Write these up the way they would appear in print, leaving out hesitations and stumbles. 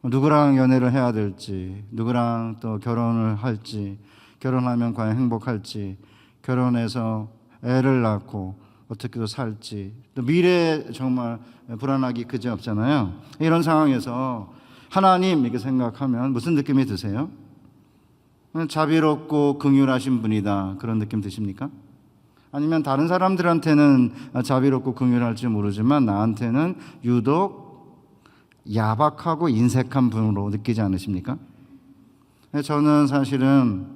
누구랑 연애를 해야 될지, 누구랑 또 결혼을 할지, 결혼하면 과연 행복할지, 결혼해서 애를 낳고 어떻게 또 살지, 또 미래에 정말 불안하기 그지없잖아요. 이런 상황에서 하나님 이렇게 생각하면 무슨 느낌이 드세요? 자비롭고 긍휼하신 분이다, 그런 느낌 드십니까? 아니면 다른 사람들한테는 자비롭고 긍휼할지 모르지만 나한테는 유독 야박하고 인색한 분으로 느끼지 않으십니까? 저는 사실은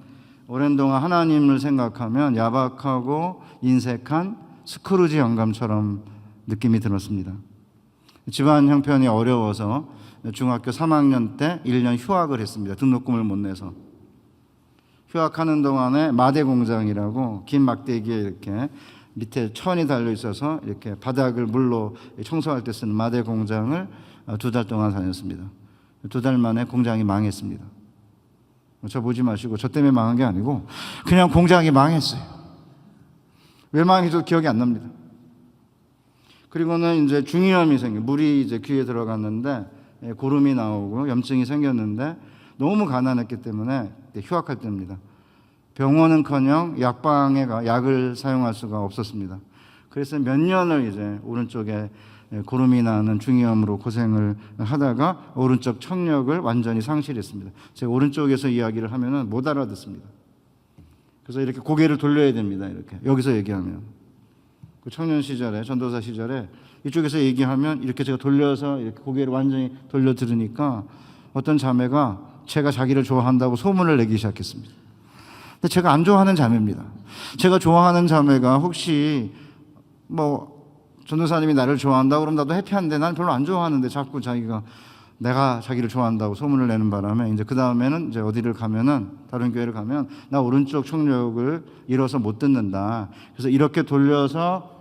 오랜 동안 하나님을 생각하면 야박하고 인색한 스크루지 영감처럼 느낌이 들었습니다. 집안 형편이 어려워서 중학교 3학년 때 1년 휴학을 했습니다. 등록금을 못 내서. 휴학하는 동안에 마대 공장이라고 긴 막대기에 이렇게 밑에 천이 달려 있어서 이렇게 바닥을 물로 청소할 때 쓰는 마대 공장을 2달 동안 다녔습니다. 2달 만에 공장이 망했습니다. 저 보지 마시고, 저 때문에 망한 게 아니고 그냥 공장이 망했어요. 왜 망했는지도 기억이 안 납니다. 그리고는 이제 중이염이 물이 이제 귀에 들어갔는데 고름이 나오고 염증이 생겼는데 너무 가난했기 때문에 휴학할 때입니다. 병원은커녕 약방에 약을 사용할 수가 없었습니다. 그래서 몇 년을 이제 오른쪽에 고름이 나는 중이염으로 고생을 하다가 오른쪽 청력을 완전히 상실했습니다. 제가 오른쪽에서 이야기를 하면은 못 알아듣습니다. 그래서 이렇게 고개를 돌려야 됩니다. 이렇게 여기서 얘기하면 그 청년 시절에, 전도사 시절에 이쪽에서 얘기하면 이렇게 제가 돌려서 이렇게 고개를 완전히 돌려 들으니까 어떤 자매가 제가 자기를 좋아한다고 소문을 내기 시작했습니다. 근데 제가 안 좋아하는 자매입니다. 제가 좋아하는 자매가 혹시 전도사님이 나를 좋아한다고 그러면 나도 해피한데 난 별로 안 좋아하는데 자꾸 자기가 내가 자기를 좋아한다고 소문을 내는 바람에 이제 그 다음에는 이제 어디를 가면은, 다른 교회를 가면 나 오른쪽 청력을 잃어서 못 듣는다. 그래서 이렇게 돌려서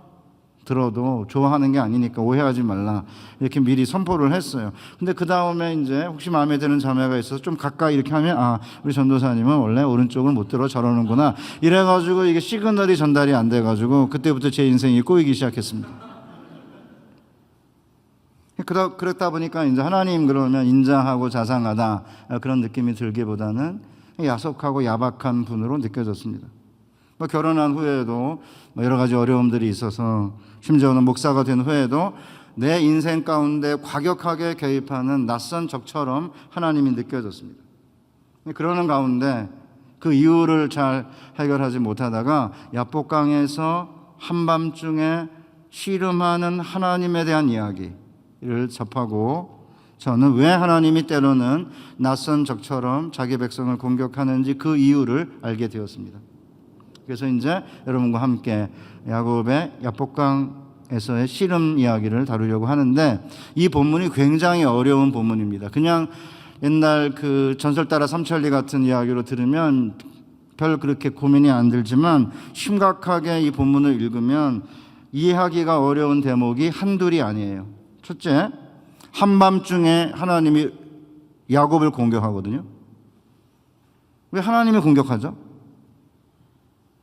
들어도 좋아하는 게 아니니까 오해하지 말라, 이렇게 미리 선포를 했어요. 근데 그 다음에 이제 혹시 마음에 드는 자매가 있어서 좀 가까이 이렇게 하면 우리 전도사님은 원래 오른쪽을 못 들어 저러는구나, 이래가지고 이게 시그널이 전달이 안 돼가지고 그때부터 제 인생이 꼬이기 시작했습니다. 그렇다 보니까 이제 하나님 그러면 인자하고 자상하다, 그런 느낌이 들기보다는 야속하고 야박한 분으로 느껴졌습니다. 결혼한 후에도 여러 가지 어려움들이 있어서, 심지어는 목사가 된 후에도 내 인생 가운데 과격하게 개입하는 낯선 적처럼 하나님이 느껴졌습니다. 그러는 가운데 그 이유를 잘 해결하지 못하다가 야복강에서 한밤중에 씨름하는 하나님에 대한 이야기를 접하고, 저는 왜 하나님이 때로는 낯선 적처럼 자기 백성을 공격하는지 그 이유를 알게 되었습니다. 그래서 이제 여러분과 함께 야곱의 야복강에서의 씨름 이야기를 다루려고 하는데, 이 본문이 굉장히 어려운 본문입니다. 그냥 옛날 그 전설 따라 삼천리 같은 이야기로 들으면 별 그렇게 고민이 안 들지만, 심각하게 이 본문을 읽으면 이해하기가 어려운 대목이 한둘이 아니에요. 첫째, 한밤중에 하나님이 야곱을 공격하거든요. 왜 하나님이 공격하죠?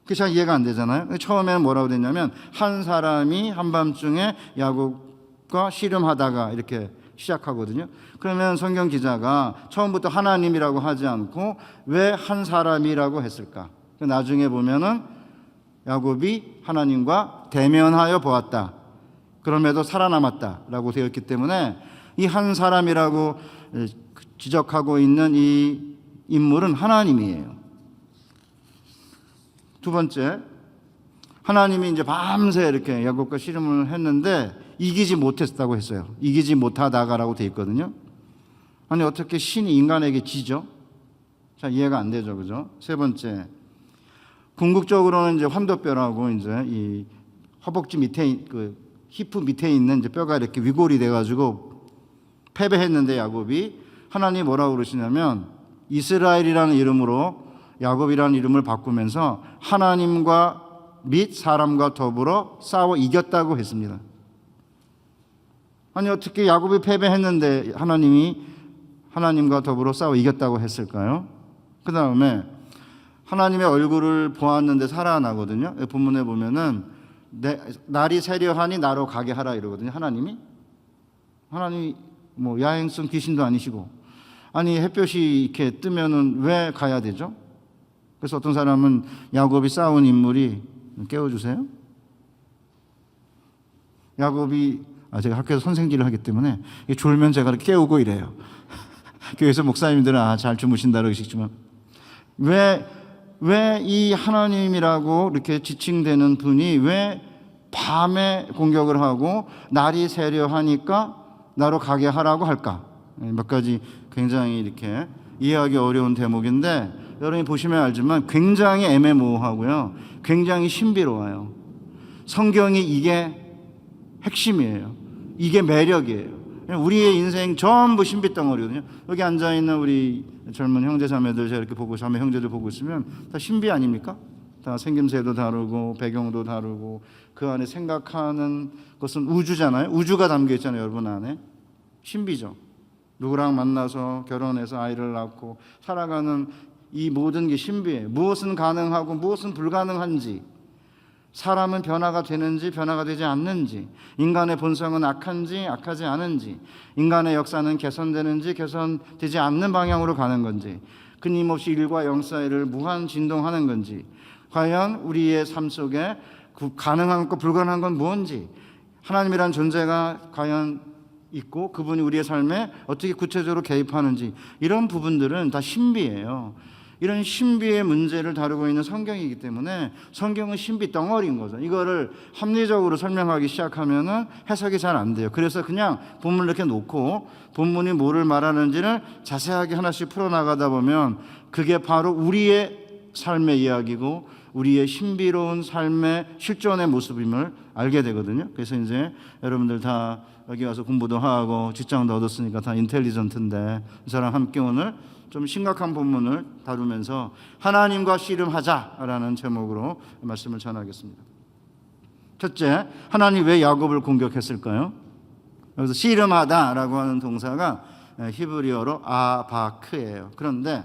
그게 잘 이해가 안 되잖아요. 처음에는 뭐라고 됐냐면, 한 사람이 한밤중에 야곱과 씨름하다가 이렇게 시작하거든요. 그러면 성경 기자가 처음부터 하나님이라고 하지 않고 왜 한 사람이라고 했을까? 나중에 보면은 야곱이 하나님과 대면하여 보았다, 그럼에도 살아남았다라고 되어 있기 때문에 이 한 사람이라고 지적하고 있는 이 인물은 하나님이에요. 두 번째, 하나님이 이제 밤새 이렇게 야곱과 씨름을 했는데 이기지 못했다고 했어요. 이기지 못하다가라고 되어 있거든요. 아니, 어떻게 신이 인간에게 지죠? 잘 이해가 안 되죠, 그죠? 세 번째, 궁극적으로는 이제 환도뼈라고 이제 이 허벅지 밑에 그 히프 밑에 있는 이제 뼈가 이렇게 위골이 돼가지고 패배했는데, 야곱이 하나님이 뭐라고 그러시냐면 이스라엘이라는 이름으로 야곱이라는 이름을 바꾸면서 하나님과 및 사람과 더불어 싸워 이겼다고 했습니다. 아니, 어떻게 야곱이 패배했는데 하나님이 하나님과 더불어 싸워 이겼다고 했을까요? 그 다음에 하나님의 얼굴을 보았는데 살아나거든요. 본문에 보면은 날이 새려하니 나로 가게 하라 이러거든요. 하나님이 야행성 귀신도 아니시고 아니 햇볕이 이렇게 뜨면은 왜 가야 되죠? 그래서 어떤 사람은 야곱이 싸운 인물이 깨워주세요. 야곱이 제가 학교에서 선생질을 하기 때문에 졸면 제가 깨우고 이래요. 교회에서 목사님들은 잘 주무신다 그러시지만 왜 이 하나님이라고 이렇게 지칭되는 분이 왜 밤에 공격을 하고 날이 새려 하니까 나로 가게 하라고 할까? 몇 가지 굉장히 이렇게 이해하기 어려운 대목인데 여러분이 보시면 알지만 굉장히 애매모호하고요. 굉장히 신비로워요. 성경이 이게 핵심이에요. 이게 매력이에요. 우리의 인생 전부 신비덩어리거든요. 여기 앉아있는 우리 젊은 형제 자매들 제가 이렇게 보고 자매 형제들 보고 있으면 다 신비 아닙니까? 다 생김새도 다르고 배경도 다르고 그 안에 생각하는 것은 우주잖아요. 우주가 담겨 있잖아요. 여러분 안에. 신비죠. 누구랑 만나서 결혼해서 아이를 낳고 살아가는 이 모든 게 신비해요. 무엇은 가능하고 무엇은 불가능한지, 사람은 변화가 되는지 변화가 되지 않는지, 인간의 본성은 악한지 악하지 않은지, 인간의 역사는 개선되는지 개선되지 않는 방향으로 가는 건지, 끊임없이 1과 0 사이를 무한 진동하는 건지, 과연 우리의 삶 속에 가능한 것 불가능한 건 뭔지, 하나님이란 존재가 과연 있고 그분이 우리의 삶에 어떻게 구체적으로 개입하는지, 이런 부분들은 다 신비예요. 이런 신비의 문제를 다루고 있는 성경이기 때문에 성경은 신비 덩어리인 거죠. 이거를 합리적으로 설명하기 시작하면은 해석이 잘 안 돼요. 그래서 그냥 본문을 이렇게 놓고 본문이 뭐를 말하는지를 자세하게 하나씩 풀어나가다 보면 그게 바로 우리의 삶의 이야기고 우리의 신비로운 삶의 실존의 모습임을 알게 되거든요. 그래서 이제 여러분들 다 여기 와서 공부도 하고 직장도 얻었으니까 다 인텔리전트인데 저랑 함께 오늘 좀 심각한 본문을 다루면서 하나님과 씨름하자라는 제목으로 말씀을 전하겠습니다. 첫째, 하나님 왜 야곱을 공격했을까요? 여기서 씨름하다라고 하는 동사가 히브리어로 아바크예요. 그런데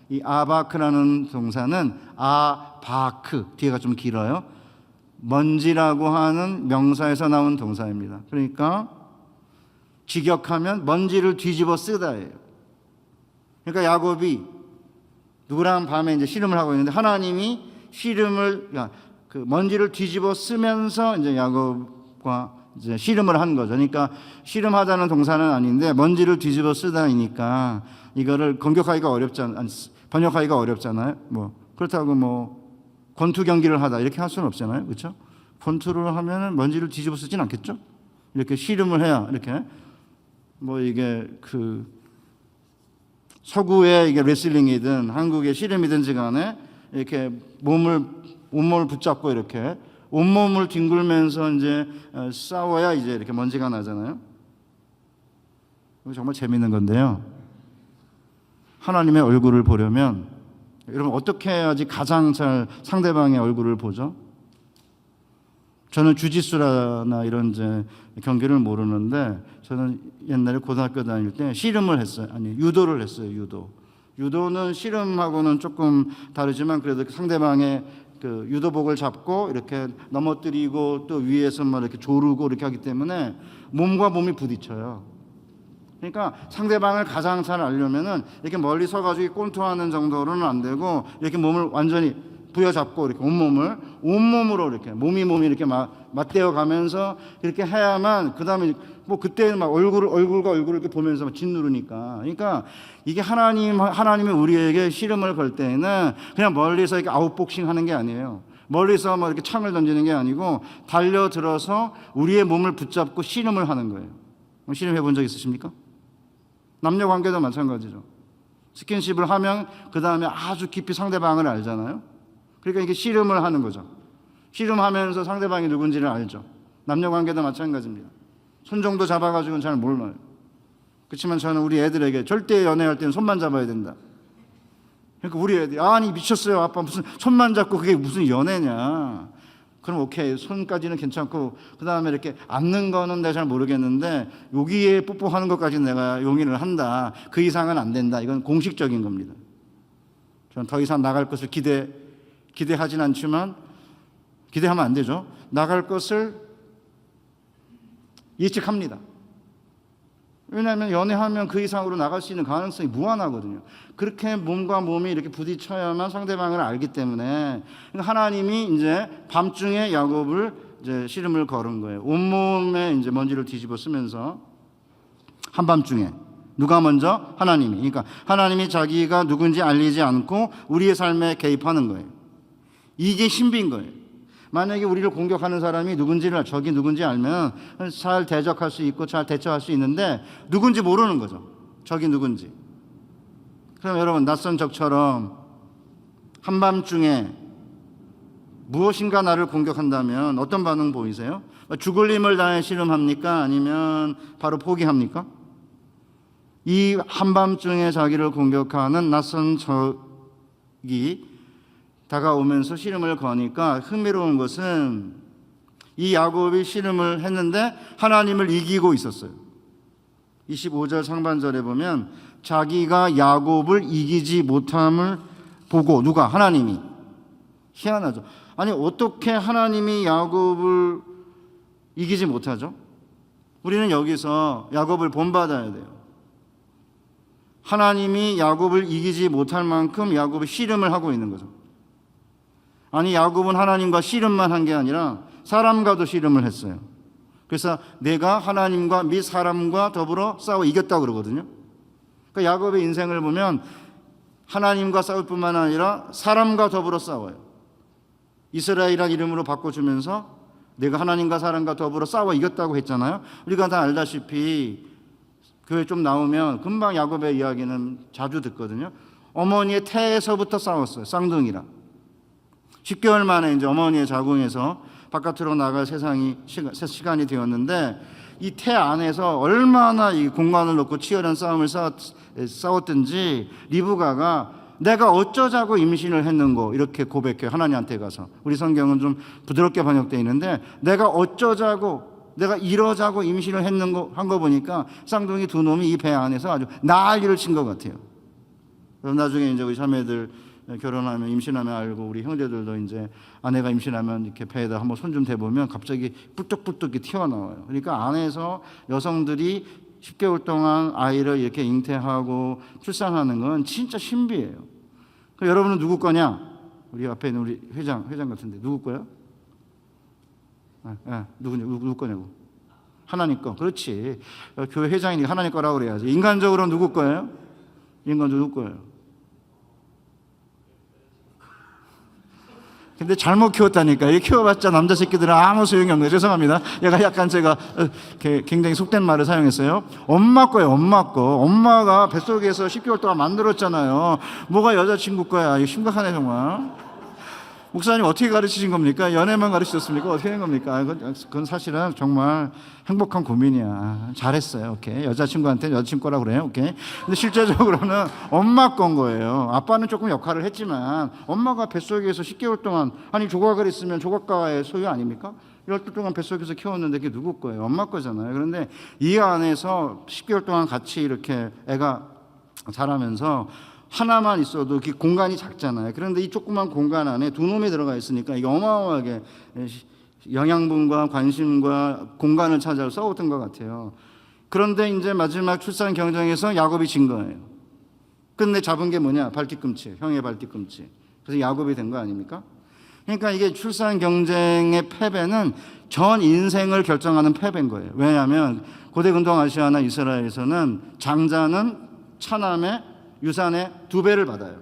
이 아바크라는 동사는 아바크, 뒤에가 좀 길어요. 먼지라고 하는 명사에서 나온 동사입니다. 그러니까 직역하면 먼지를 뒤집어 쓰다예요. 그러니까 야곱이 누구랑 밤에 이제 씨름을 하고 있는데 하나님이 그 먼지를 뒤집어 쓰면서 이제 야곱과 이제 씨름을 한 거죠. 그러니까 씨름하다는 동사는 아닌데 먼지를 뒤집어 쓰다이니까 이거를 공격하기가 번역하기가 어렵잖아요. 뭐 그렇다고 뭐 권투 경기를 하다 이렇게 할 수는 없잖아요. 그렇죠? 권투를 하면은 먼지를 뒤집어 쓰진 않겠죠? 이렇게 씨름을 해야 이렇게 뭐 이게 서구의 이게 레슬링이든 한국의 씨름이든지 간에 이렇게 온몸을 붙잡고 이렇게 온몸을 뒹굴면서 이제 싸워야 이제 이렇게 먼지가 나잖아요. 이거 정말 재밌는 건데요. 하나님의 얼굴을 보려면 여러분 어떻게 해야지 가장 잘 상대방의 얼굴을 보죠? 저는 주짓수나 이런 이제 경기를 모르는데 저는 옛날에 고등학교 다닐 때 씨름을 했어요. 유도를 했어요. 유도는 씨름하고는 조금 다르지만 그래도 상대방의 그 유도복을 잡고 이렇게 넘어뜨리고 또 위에서 막 이렇게 조르고 이렇게 하기 때문에 몸과 몸이 부딪혀요. 그러니까 상대방을 가장 잘 알려면은 이렇게 멀리 서가지고 꼰투하는 정도로는 안 되고 이렇게 몸을 완전히 부여잡고 이렇게 온몸으로 이렇게 몸이 이렇게 맞대어 가면서 이렇게 해야만 그 다음에 뭐 그때는 막 얼굴과 얼굴을 이렇게 보면서 막 짓누르니까. 그러니까 이게 하나님이 우리에게 씨름을 걸 때에는 그냥 멀리서 이렇게 아웃복싱 하는 게 아니에요. 멀리서 막 이렇게 창을 던지는 게 아니고 달려들어서 우리의 몸을 붙잡고 씨름을 하는 거예요. 씨름 해본 적 있으십니까? 남녀 관계도 마찬가지죠. 스킨십을 하면 그 다음에 아주 깊이 상대방을 알잖아요. 그러니까 이게 씨름을 하는 거죠. 씨름하면서 상대방이 누군지를 알죠. 남녀 관계도 마찬가지입니다. 손 정도 잡아가지고는 잘 몰라요. 그렇지만 저는 우리 애들에게 절대 연애할 때는 손만 잡아야 된다. 그러니까 우리 애들이 아니 미쳤어요 아빠 무슨 손만 잡고 그게 무슨 연애냐. 그럼 오케이 손까지는 괜찮고 그 다음에 이렇게 앉는 거는 내가 잘 모르겠는데 여기에 뽀뽀하는 것까지는 내가 용인을 한다. 그 이상은 안 된다. 이건 공식적인 겁니다. 저는 더 이상 나갈 것을 기대하진 않지만 기대하면 안 되죠. 나갈 것을 예측합니다. 왜냐하면 연애하면 그 이상으로 나갈 수 있는 가능성이 무한하거든요. 그렇게 몸과 몸이 이렇게 부딪혀야만 상대방을 알기 때문에 하나님이 이제 밤중에 야곱을 이제 씨름을 걸은 거예요. 온몸에 이제 먼지를 뒤집어 쓰면서 한밤중에 누가 먼저? 하나님이. 그러니까 하나님이 자기가 누군지 알리지 않고 우리의 삶에 개입하는 거예요. 이게 신비인 거예요. 만약에 우리를 공격하는 사람이 누군지를 적이 누군지 알면 잘 대적할 수 있고 잘 대처할 수 있는데 누군지 모르는 거죠. 적이 누군지. 그럼 여러분 낯선 적처럼 한밤중에 무엇인가 나를 공격한다면 어떤 반응 보이세요? 죽을 힘을 다해 씨름합니까? 아니면 바로 포기합니까? 이 한밤중에 자기를 공격하는 낯선 적이 다가오면서 씨름을 거니까 흥미로운 것은 이 야곱이 씨름을 했는데 하나님을 이기고 있었어요. 25절 상반절에 보면 자기가 야곱을 이기지 못함을 보고 누가? 하나님이. 희한하죠. 아니 어떻게 하나님이 야곱을 이기지 못하죠? 우리는 여기서 야곱을 본받아야 돼요. 하나님이 야곱을 이기지 못할 만큼 야곱이 씨름을 하고 있는 거죠. 아니 야곱은 하나님과 씨름만 한 게 아니라 사람과도 씨름을 했어요. 그래서 내가 하나님과 및 사람과 더불어 싸워 이겼다고 그러거든요. 그러니까 야곱의 인생을 보면 하나님과 싸울 뿐만 아니라 사람과 더불어 싸워요. 이스라엘이라는 이름으로 바꿔주면서 내가 하나님과 사람과 더불어 싸워 이겼다고 했잖아요. 우리가 다 알다시피 교회 좀 나오면 금방 야곱의 이야기는 자주 듣거든요. 어머니의 태에서부터 싸웠어요. 쌍둥이랑. 10개월 만에 이제 어머니의 자궁에서 바깥으로 나갈 시간이 되었는데 이 태 안에서 얼마나 이 공간을 놓고 치열한 싸움을 싸웠든지 리브가가 내가 어쩌자고 임신을 했는고 이렇게 고백해요. 하나님한테 가서. 우리 성경은 좀 부드럽게 번역되어 있는데 내가 어쩌자고 내가 이러자고 임신을 한 거 보니까 쌍둥이 두 놈이 이 배 안에서 아주 난리를 친 것 같아요. 그럼 나중에 이제 우리 자매들 결혼하면 임신하면 알고 우리 형제들도 이제 아내가 임신하면 이렇게 배에다 한번 손 좀 대보면 갑자기 뿔뚝뿔뚝 튀어나와요. 그러니까 안에서 여성들이 10개월 동안 아이를 이렇게 잉태하고 출산하는 건 진짜 신비예요. 그럼 여러분은 누구 거냐? 우리 앞에 있는 우리 회장 같은데 누구 거야? 누구 거냐고? 하나님 거. 그렇지. 교회 회장이니까 하나님 거라고 그래야지. 인간적으로 누구 거예요? 인간적으로 누구 거예요? 근데 잘못 키웠다니까. 이 키워봤자 남자 새끼들은 아무 소용이 없네요. 죄송합니다. 제가 굉장히 속된 말을 사용했어요. 엄마 거예요. 엄마 거. 엄마가 뱃속에서 10개월 동안 만들었잖아요. 뭐가 여자친구 거야. 이거 심각하네 정말. 목사님 어떻게 가르치신 겁니까? 연애만 가르치셨습니까? 어떻게 된 겁니까? 그건 사실은 정말 행복한 고민이야. 잘했어요. 오케이. 여자친구한테는 여자친구 거라고 그래요. 오케이. 근데 실제적으로는 엄마 건 거예요. 아빠는 조금 역할을 했지만 엄마가 뱃속에서 10개월 동안 아니 조각을 있으면 조각가의 소유 아닙니까? 12달 동안 뱃속에서 키웠는데 그게 누구 거예요? 엄마 거잖아요. 그런데 이 안에서 10개월 동안 같이 이렇게 애가 자라면서 하나만 있어도 그 공간이 작잖아요. 그런데 이 조그만 공간 안에 두 놈이 들어가 있으니까 이게 어마어마하게 영양분과 관심과 공간을 찾아 싸웠던 것 같아요. 그런데 이제 마지막 출산 경쟁에서 야곱이 진 거예요. 끝내 잡은 게 뭐냐? 발뒤꿈치, 형의 발뒤꿈치. 그래서 야곱이 된 거 아닙니까? 그러니까 이게 출산 경쟁의 패배는 전 인생을 결정하는 패배인 거예요. 왜냐하면 고대 근동 아시아나 이스라엘에서는 장자는 차남의 유산의 2배를 받아요.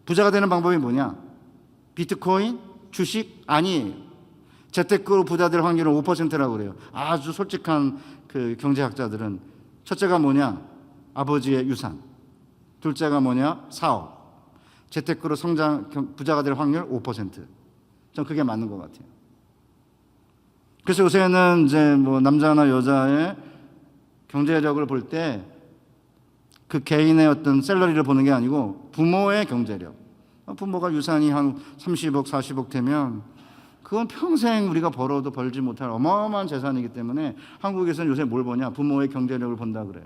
부자가 되는 방법이 뭐냐? 비트코인, 주식 아니에요. 재테크로 부자 될 확률은 5%라고 그래요. 아주 솔직한 그 경제학자들은 첫째가 뭐냐? 아버지의 유산. 둘째가 뭐냐? 사업. 재테크로 부자가 될 확률 5%. 전 그게 맞는 것 같아요. 그래서 요새는 이제 뭐 남자나 여자의 경제력을 볼 때 그 개인의 어떤 샐러리를 보는 게 아니고 부모의 경제력. 부모가 유산이 한 30억, 40억 되면 그건 평생 우리가 벌어도 벌지 못할 어마어마한 재산이기 때문에 한국에서는 요새 뭘 보냐? 부모의 경제력을 본다 그래요.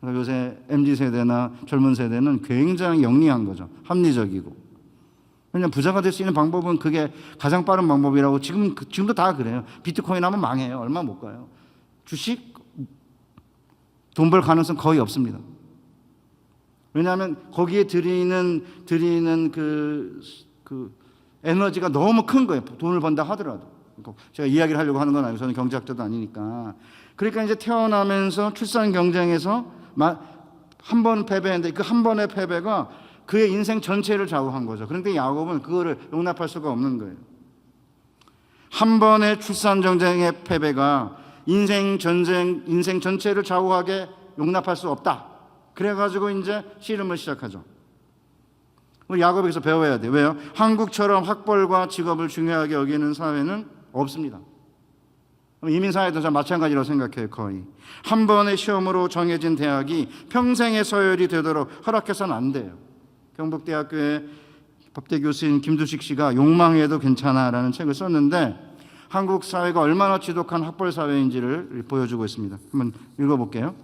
그래서 요새 MZ세대나 젊은 세대는 굉장히 영리한 거죠. 합리적이고. 왜냐하면 부자가 될 수 있는 방법은 그게 가장 빠른 방법이라고 지금도 다 그래요. 비트코인 하면 망해요. 얼마 못 가요. 주식 돈 벌 가능성 거의 없습니다. 왜냐하면 거기에 드리는 그 에너지가 너무 큰 거예요. 돈을 번다 하더라도. 제가 이야기를 하려고 하는 건 아니고 저는 경제학자도 아니니까. 그러니까 이제 태어나면서 출산 경쟁에서 한 번 패배했는데 그 한 번의 패배가 그의 인생 전체를 좌우한 거죠. 그런데 야곱은 그거를 용납할 수가 없는 거예요. 한 번의 출산 경쟁의 패배가 인생 전체를 좌우하게 용납할 수 없다. 그래가지고 이제 씨름을 시작하죠. 우리 야곱에게서 배워야 돼요. 왜요? 한국처럼 학벌과 직업을 중요하게 여기는 사회는 없습니다. 이민사회도 마찬가지라고 생각해요. 거의 한 번의 시험으로 정해진 대학이 평생의 서열이 되도록 허락해서는 안 돼요. 경북대학교의 법대 교수인 김두식 씨가 욕망해도 괜찮아라는 책을 썼는데 한국 사회가 얼마나 지독한 학벌 사회인지를 보여주고 있습니다. 한번 읽어볼게요.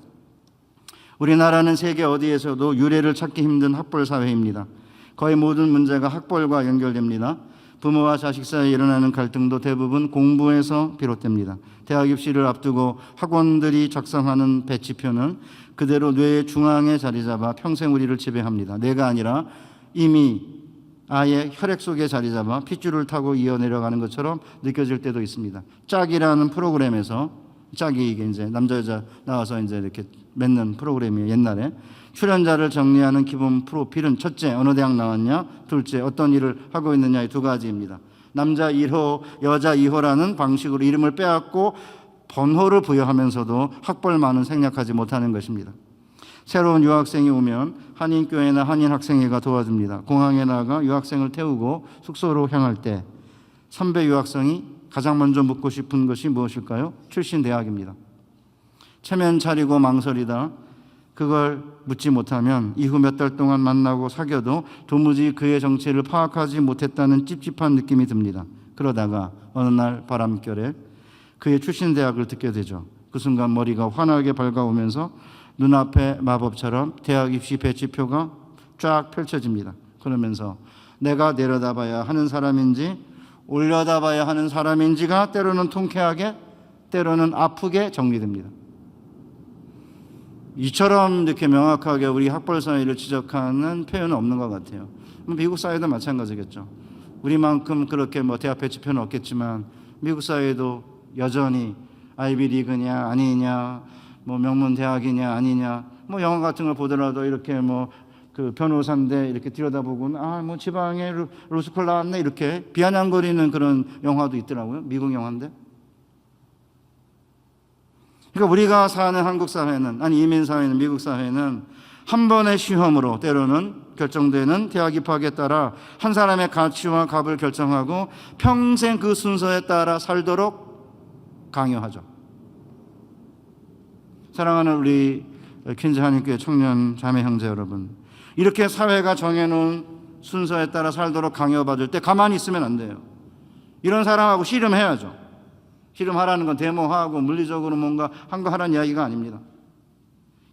우리나라는 세계 어디에서도 유례를 찾기 힘든 학벌 사회입니다. 거의 모든 문제가 학벌과 연결됩니다. 부모와 자식 사이에 일어나는 갈등도 대부분 공부에서 비롯됩니다. 대학 입시를 앞두고 학원들이 작성하는 배치표는 그대로 뇌의 중앙에 자리 잡아 평생 우리를 지배합니다. 뇌가 아니라 이미 아예 혈액 속에 자리 잡아 핏줄을 타고 이어 내려가는 것처럼 느껴질 때도 있습니다. 짝이라는 프로그램에서, 짝이 이게 이제 남자 여자 나와서 이제 이렇게 맺는 프로그램이에요. 옛날에 출연자를 정리하는 기본 프로필은 첫째 어느 대학 나왔냐, 둘째 어떤 일을 하고 있느냐의 두 가지입니다. 남자 1호, 여자 2호라는 방식으로 이름을 빼앗고 번호를 부여하면서도 학벌만은 생략하지 못하는 것입니다. 새로운 유학생이 오면 한인교회나 한인학생회가 도와줍니다. 공항에 나가 유학생을 태우고 숙소로 향할 때 선배 유학생이 가장 먼저 묻고 싶은 것이 무엇일까요? 출신 대학입니다. 체면 차리고 망설이다 그걸 묻지 못하면 이후 몇 달 동안 만나고 사귀어도 도무지 그의 정체를 파악하지 못했다는 찝찝한 느낌이 듭니다. 그러다가 어느 날 바람결에 그의 출신 대학을 듣게 되죠. 그 순간 머리가 환하게 밝아오면서 눈앞에 마법처럼 대학 입시 배치표가 쫙 펼쳐집니다. 그러면서 내가 내려다봐야 하는 사람인지 올려다봐야 하는 사람인지가 때로는 통쾌하게 때로는 아프게 정리됩니다. 이처럼 이렇게 명확하게 우리 학벌 사회를 지적하는 표현은 없는 것 같아요. 미국 사회도 마찬가지겠죠. 우리만큼 그렇게 대학 배치표는 없겠지만 미국 사회도 여전히 아이비리그냐 아니냐, 명문 대학이냐 아니냐, 영화 같은 걸 보더라도 이렇게 그 변호사인데 이렇게 들여다보고는 지방에 로스쿨 나왔네 이렇게 비아냥거리는 그런 영화도 있더라고요. 미국 영화인데. 그러니까 우리가 사는 한국 사회는, 이민 사회는, 미국 사회는 한 번의 시험으로 때로는 결정되는 대학 입학에 따라 한 사람의 가치와 값을 결정하고 평생 그 순서에 따라 살도록 강요하죠. 사랑하는 우리 퀸즈 한인교회 청년 자매 형제 여러분, 이렇게 사회가 정해놓은 순서에 따라 살도록 강요받을 때 가만히 있으면 안 돼요. 이런 사람하고 씨름해야죠. 씨름하라는 건 데모하고 물리적으로 뭔가 한 거 하라는 이야기가 아닙니다.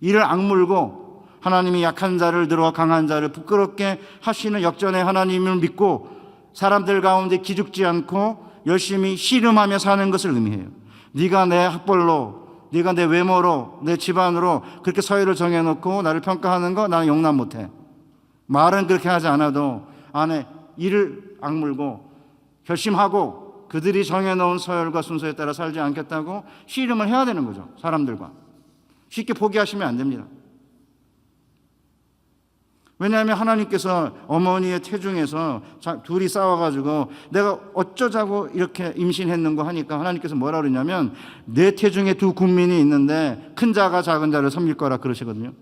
이를 악물고 하나님이 약한 자를 들어 강한 자를 부끄럽게 하시는 역전의 하나님을 믿고 사람들 가운데 기죽지 않고 열심히 씨름하며 사는 것을 의미해요. 네가 내 학벌로, 네가 내 외모로, 내 집안으로 그렇게 서열을 정해놓고 나를 평가하는 거 나는 용납 못해. 말은 그렇게 하지 않아도 안에 이를 악물고 결심하고 그들이 정해놓은 서열과 순서에 따라 살지 않겠다고 씨름을 해야 되는 거죠. 사람들과. 쉽게 포기하시면 안 됩니다. 왜냐하면 하나님께서 어머니의 태중에서 둘이 싸워가지고 내가 어쩌자고 이렇게 임신했는고 하니까 하나님께서 뭐라 그러냐면 내 태중에 두 군민이 있는데 큰 자가 작은 자를 섬길 거라 그러시거든요.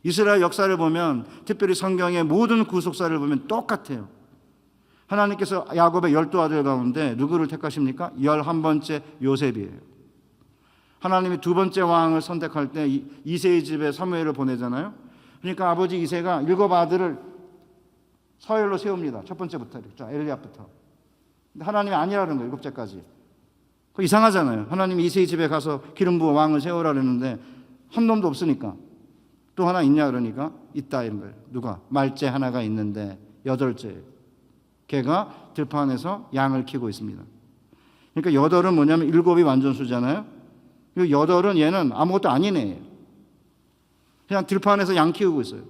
이스라엘 역사를 보면, 특별히 성경의 모든 구속사를 보면 똑같아요. 하나님께서 야곱의 12아들 가운데 누구를 택하십니까? 11번째 요셉이에요. 하나님이 두 번째 왕을 선택할 때 이새의 집에 사무엘을 보내잖아요. 그러니까 아버지 이새가 7아들을 서열로 세웁니다. 첫 번째부터, 엘리압부터. 근데 하나님이 아니라는 거예요, 7째까지. 그거 이상하잖아요. 하나님이 이새의 집에 가서 기름 부어 왕을 세우라 그랬는데 한 놈도 없으니까. 또 하나 있냐 그러니까 있다 이런 거예요. 누가? 말째 하나가 있는데 8째예요. 걔가 들판에서 양을 키우고 있습니다. 그러니까 8은 뭐냐면 7이 완전수잖아요. 그리고 8은 얘는 아무것도 아닌 애예요. 그냥 들판에서 양 키우고 있어요.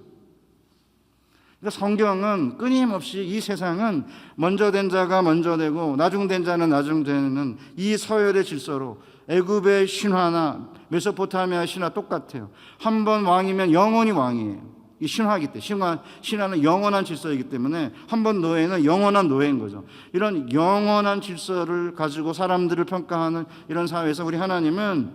그러니까 성경은 끊임없이 이 세상은 먼저 된 자가 먼저 되고 나중된 자는 나중되는 이 서열의 질서로 애굽의 신화나 메소포타미아 신화 똑같아요. 한 번 왕이면 영원히 왕이에요. 이 신화이기 때문에 신화는 영원한 질서이기 때문에 한 번 노예는 영원한 노예인 거죠. 이런 영원한 질서를 가지고 사람들을 평가하는 이런 사회에서 우리 하나님은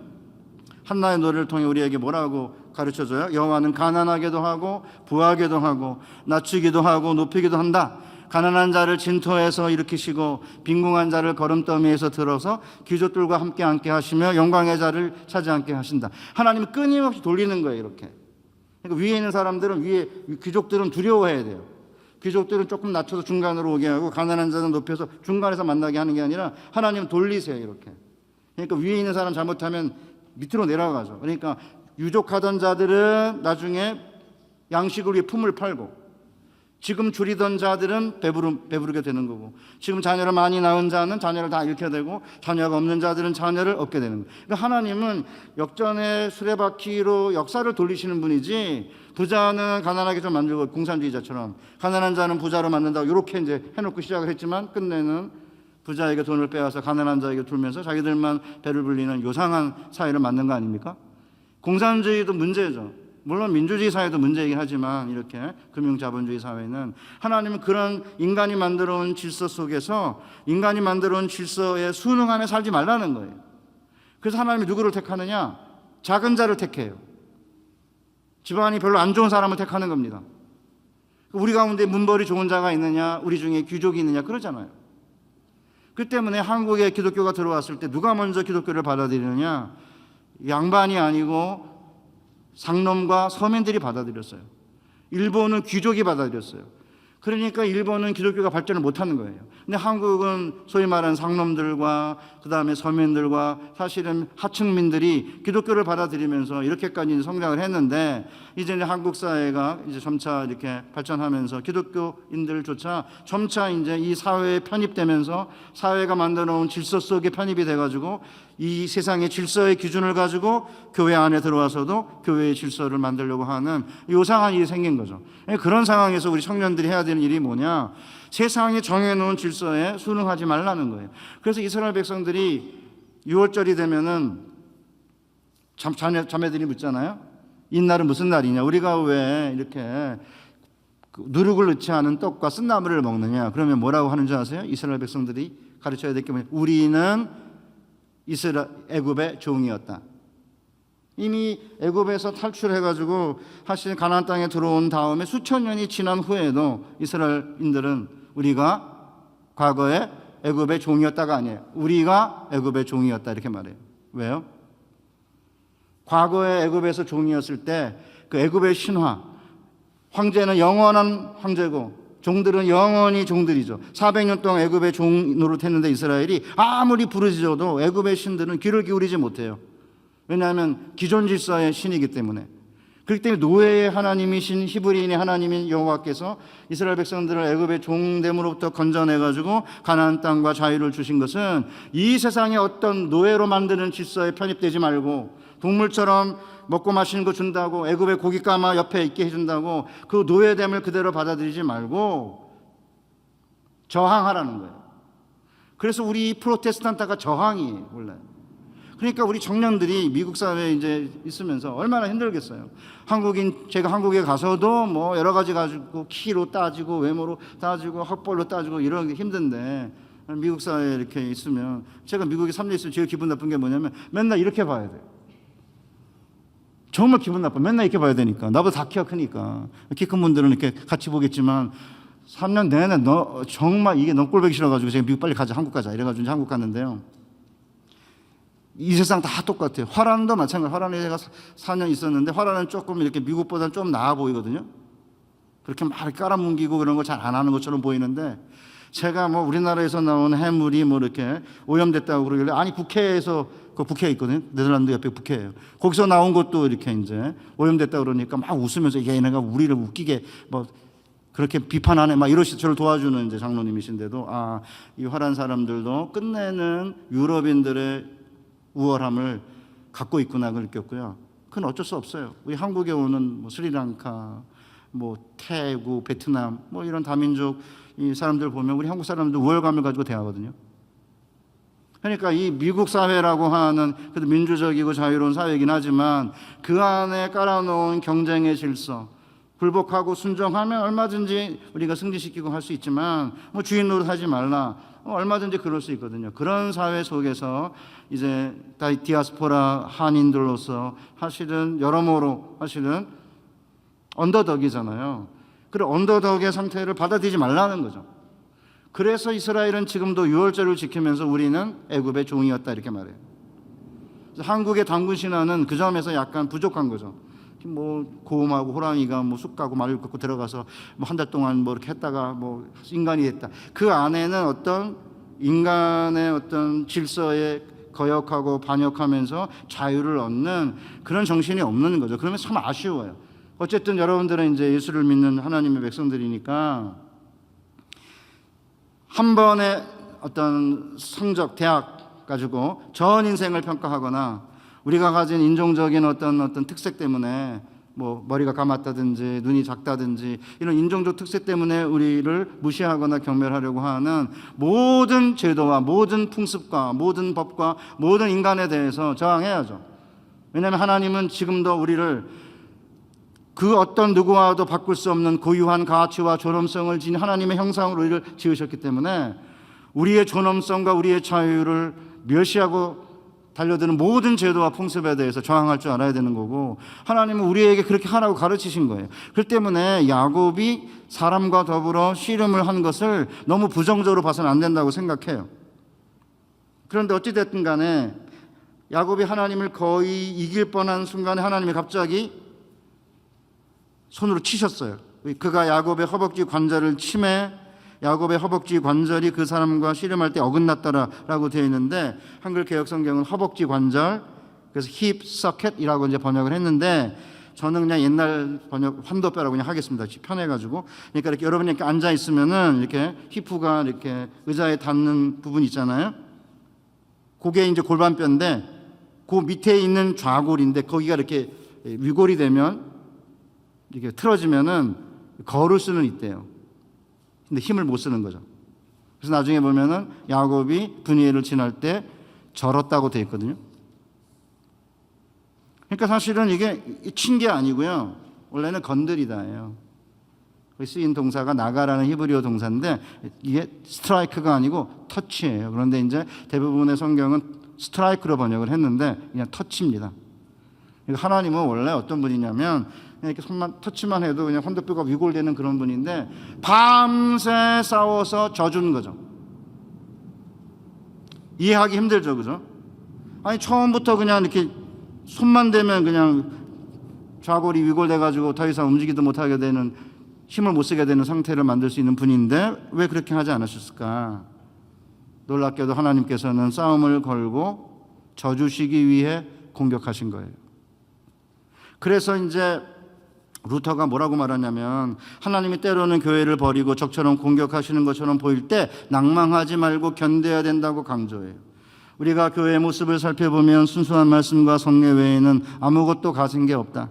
한나의 노래를 통해 우리에게 뭐라고 가르쳐줘요? 여호와는 가난하게도 하고 부하게도 하고 낮추기도 하고 높이기도 한다. 가난한 자를 진토에서 일으키시고 빈궁한 자를 걸음더미에서 들어서 귀족들과 함께 앉게 하시며 영광의 자를 차지 않게 하신다. 하나님은 끊임없이 돌리는 거예요. 이렇게. 그러니까 위에 있는 사람들은 귀족들은 두려워해야 돼요. 귀족들은 조금 낮춰서 중간으로 오게 하고 가난한 자는 높여서 중간에서 만나게 하는 게 아니라 하나님 돌리세요. 이렇게. 그러니까 위에 있는 사람 잘못하면 밑으로 내려가죠. 그러니까 유족하던 자들은 나중에 양식을 위해 품을 팔고 지금 줄이던 자들은 배부르게 되는 거고 지금 자녀를 많이 낳은 자는 자녀를 다 잃게 되고 자녀가 없는 자들은 자녀를 얻게 되는 거예요. 그러니까 하나님은 역전의 수레바퀴로 역사를 돌리시는 분이지 부자는 가난하게 좀 만들고 공산주의자처럼 가난한 자는 부자로 만든다고 이렇게 이제 해놓고 시작을 했지만 끝내는 부자에게 돈을 빼앗아 가난한 자에게 줄면서 자기들만 배를 불리는 요상한 사회를 만든 거 아닙니까? 공산주의도 문제죠. 물론 민주주의 사회도 문제이긴 하지만 이렇게 금융자본주의 사회는 하나님은 그런 인간이 만들어온 질서 속에서 인간이 만들어온 질서에 순응 안에 살지 말라는 거예요. 그래서 하나님이 누구를 택하느냐? 작은 자를 택해요. 집안이 별로 안 좋은 사람을 택하는 겁니다. 우리 가운데 문벌이 좋은 자가 있느냐? 우리 중에 귀족이 있느냐? 그러잖아요. 그 때문에 한국에 기독교가 들어왔을 때 누가 먼저 기독교를 받아들이느냐? 양반이 아니고 상놈과 서민들이 받아들였어요. 일본은 귀족이 받아들였어요. 그러니까 일본은 기독교가 발전을 못하는 거예요. 근데 한국은 소위 말하는 상놈들과 그 다음에 서민들과 사실은 하층민들이 기독교를 받아들이면서 이렇게까지 성장을 했는데 이제 한국 사회가 이제 점차 이렇게 발전하면서 기독교인들조차 점차 이제 이 사회에 편입되면서 사회가 만들어놓은 질서 속에 편입이 돼가지고 이 세상의 질서의 기준을 가지고 교회 안에 들어와서도 교회의 질서를 만들려고 하는 요상한 일이 생긴 거죠. 그런 상황에서 우리 청년들이 해야 되는 일이 뭐냐? 세상이 정해놓은 질서에 순응하지 말라는 거예요. 그래서 이스라엘 백성들이 6월절이 되면은 자매들이 묻잖아요. 이날은 무슨 날이냐? 우리가 왜 이렇게 누룩을 넣지 않은 떡과 쓴나물을 먹느냐? 그러면 뭐라고 하는 줄 아세요? 이스라엘 백성들이 가르쳐야 될 게 뭐냐? 우리는 애굽의 종이었다. 이미 애굽에서 탈출해가지고 사실 가나안 땅에 들어온 다음에 수천 년이 지난 후에도 이스라엘인들은 우리가 과거에 애굽의 종이었다가 아니에요. 우리가 애굽의 종이었다 이렇게 말해요. 왜요? 과거에 애굽에서 종이었을 때 그 애굽의 신화, 황제는 영원한 황제고 종들은 영원히 종들이죠. 400년 동안 애굽의 종 노릇했는데 이스라엘이 아무리 부르짖어도 애굽의 신들은 귀를 기울이지 못해요. 왜냐하면 기존 질서의 신이기 때문에. 그렇기 때문에 노예의 하나님이신 히브리인의 하나님인 여호와께서 이스라엘 백성들을 애굽의 종됨으로부터 건져내가지고 가나안 땅과 자유를 주신 것은 이 세상의 어떤 노예로 만드는 질서에 편입되지 말고 동물처럼 먹고 마시는 거 준다고 애굽의 고깃가마 옆에 있게 해준다고 그 노예됨을 그대로 받아들이지 말고 저항하라는 거예요. 그래서 우리 프로테스탄트가 저항이에요, 원래. 그러니까 우리 청년들이 미국 사회에 이제 있으면서 얼마나 힘들겠어요. 제가 한국에 가서도 뭐 여러 가지 가지고 키로 따지고 외모로 따지고 학벌로 따지고 이런 게 힘든데 미국 사회에 이렇게 있으면 제가 미국에 3년 있으면 제일 기분 나쁜 게 뭐냐면 맨날 이렇게 봐야 돼요. 정말 기분 나빠. 맨날 이렇게 봐야 되니까. 나보다 다 키가 크니까. 키 큰 분들은 이렇게 같이 보겠지만 3년 내내 정말 이게 너무 꼴보기 싫어가지고 제가 미국 빨리 가자, 한국 가자 이래가지고 이제 한국 갔는데요. 이 세상 다 똑같아요. 화란도 마찬가지예요. 화란에 제가 4년 있었는데 화란은 조금 이렇게 미국보다는 좀 나아 보이거든요. 그렇게 막 깔아뭉기고 그런 거 잘 안 하는 것처럼 보이는데 제가 뭐 우리나라에서 나온 해물이 뭐 이렇게 오염됐다고 그러길래 아니 국회에서 그 국회에 있거든요. 네덜란드 옆에 국회예요. 거기서 나온 것도 이렇게 이제 오염됐다 그러니까 막 웃으면서 얘네가 우리를 웃기게 뭐 그렇게 비판하네 막 이러시 저를 도와주는 이제 장로님이신데도 이 화란 사람들도 끝내는 유럽인들의 우월함을 갖고 있구나 그걸 느꼈고요. 그건 어쩔 수 없어요. 우리 한국에 오는 뭐 스리랑카, 뭐 태국, 베트남 뭐 이런 다민족 이 사람들 보면 우리 한국 사람들 우월감을 가지고 대하거든요. 그러니까 이 미국 사회라고 하는 그래도 민주적이고 자유로운 사회이긴 하지만 그 안에 깔아놓은 경쟁의 질서, 굴복하고 순종하면 얼마든지 우리가 승진시키고 할 수 있지만 뭐 주인 노릇하지 말라, 얼마든지 그럴 수 있거든요. 그런 사회 속에서 이제 디아스포라 한인들로서 사실은 여러모로 사실은 언더덕이잖아요. 그런 언더덕의 상태를 받아들이지 말라는 거죠. 그래서 이스라엘은 지금도 유월절을 지키면서 우리는 애굽의 종이었다 이렇게 말해요. 한국의 당군 신화는 그 점에서 약간 부족한 거죠. 뭐 곰하고 호랑이가 뭐 쑥 가고 말을 걷고 들어가서 뭐 한 달 동안 뭐 이렇게 했다가 뭐 인간이 됐다. 그 안에는 어떤 인간의 어떤 질서에 거역하고 반역하면서 자유를 얻는 그런 정신이 없는 거죠. 그러면 참 아쉬워요. 어쨌든 여러분들은 이제 예수를 믿는 하나님의 백성들이니까 한 번의 어떤 성적, 대학 가지고 전 인생을 평가하거나 우리가 가진 인종적인 어떤 특색 때문에 뭐 머리가 감았다든지 눈이 작다든지 이런 인종적 특색 때문에 우리를 무시하거나 경멸하려고 하는 모든 제도와 모든 풍습과 모든 법과 모든 인간에 대해서 저항해야죠. 왜냐하면 하나님은 지금도 우리를 그 어떤 누구와도 바꿀 수 없는 고유한 가치와 존엄성을 지닌 하나님의 형상으로 우리를 지으셨기 때문에 우리의 존엄성과 우리의 자유를 멸시하고 달려드는 모든 제도와 풍습에 대해서 저항할 줄 알아야 되는 거고, 하나님은 우리에게 그렇게 하라고 가르치신 거예요. 그 때문에 야곱이 사람과 더불어 씨름을 한 것을 너무 부정적으로 봐서는 안 된다고 생각해요. 그런데 어찌됐든 간에 야곱이 하나님을 거의 이길 뻔한 순간에 하나님이 갑자기 손으로 치셨어요. 그가 야곱의 허벅지 관절을 치매 야곱의 허벅지 관절이 그 사람과 씨름할 때 어긋났더라라고 되어 있는데 한글 개역 성경은 허벅지 관절, 그래서 hip socket이라고 이제 번역을 했는데 저는 그냥 옛날 번역 환도뼈라고 그냥 하겠습니다. 편해가지고. 그러니까 이렇게 여러분이 이렇게 앉아 있으면은 이렇게 히프가 이렇게 의자에 닿는 부분 있잖아요. 그게 이제 골반뼈인데 그 밑에 있는 좌골인데 거기가 이렇게 위골이 되면 이렇게 틀어지면은 걸을 수는 있대요. 근데 힘을 못 쓰는 거죠. 그래서 나중에 보면은 야곱이 분이엘을 지날 때 절었다고 되어 있거든요. 그러니까 사실은 이게 친 게 아니고요. 원래는 건드리다예요. 쓰인 동사가 나가라는 히브리어 동사인데 이게 스트라이크가 아니고 터치예요. 그런데 이제 대부분의 성경은 스트라이크로 번역을 했는데 그냥 터치입니다. 하나님은 원래 어떤 분이냐면 이렇게 손만 터치만 해도 그냥 환도뼈가 위골되는 그런 분인데 밤새 싸워서 져준 거죠. 이해하기 힘들죠, 그죠? 아니 처음부터 그냥 이렇게 손만 대면 그냥 좌골이 위골돼가지고 더 이상 움직이도 못하게 되는, 힘을 못 쓰게 되는 상태를 만들 수 있는 분인데 왜 그렇게 하지 않으셨을까? 놀랍게도 하나님께서는 싸움을 걸고 져주시기 위해 공격하신 거예요. 그래서 이제 루터가 뭐라고 말하냐면 하나님이 때로는 교회를 버리고 적처럼 공격하시는 것처럼 보일 때 낭망하지 말고 견뎌야 된다고 강조해요. 우리가 교회의 모습을 살펴보면 순수한 말씀과 성례 외에는 아무것도 가진 게 없다.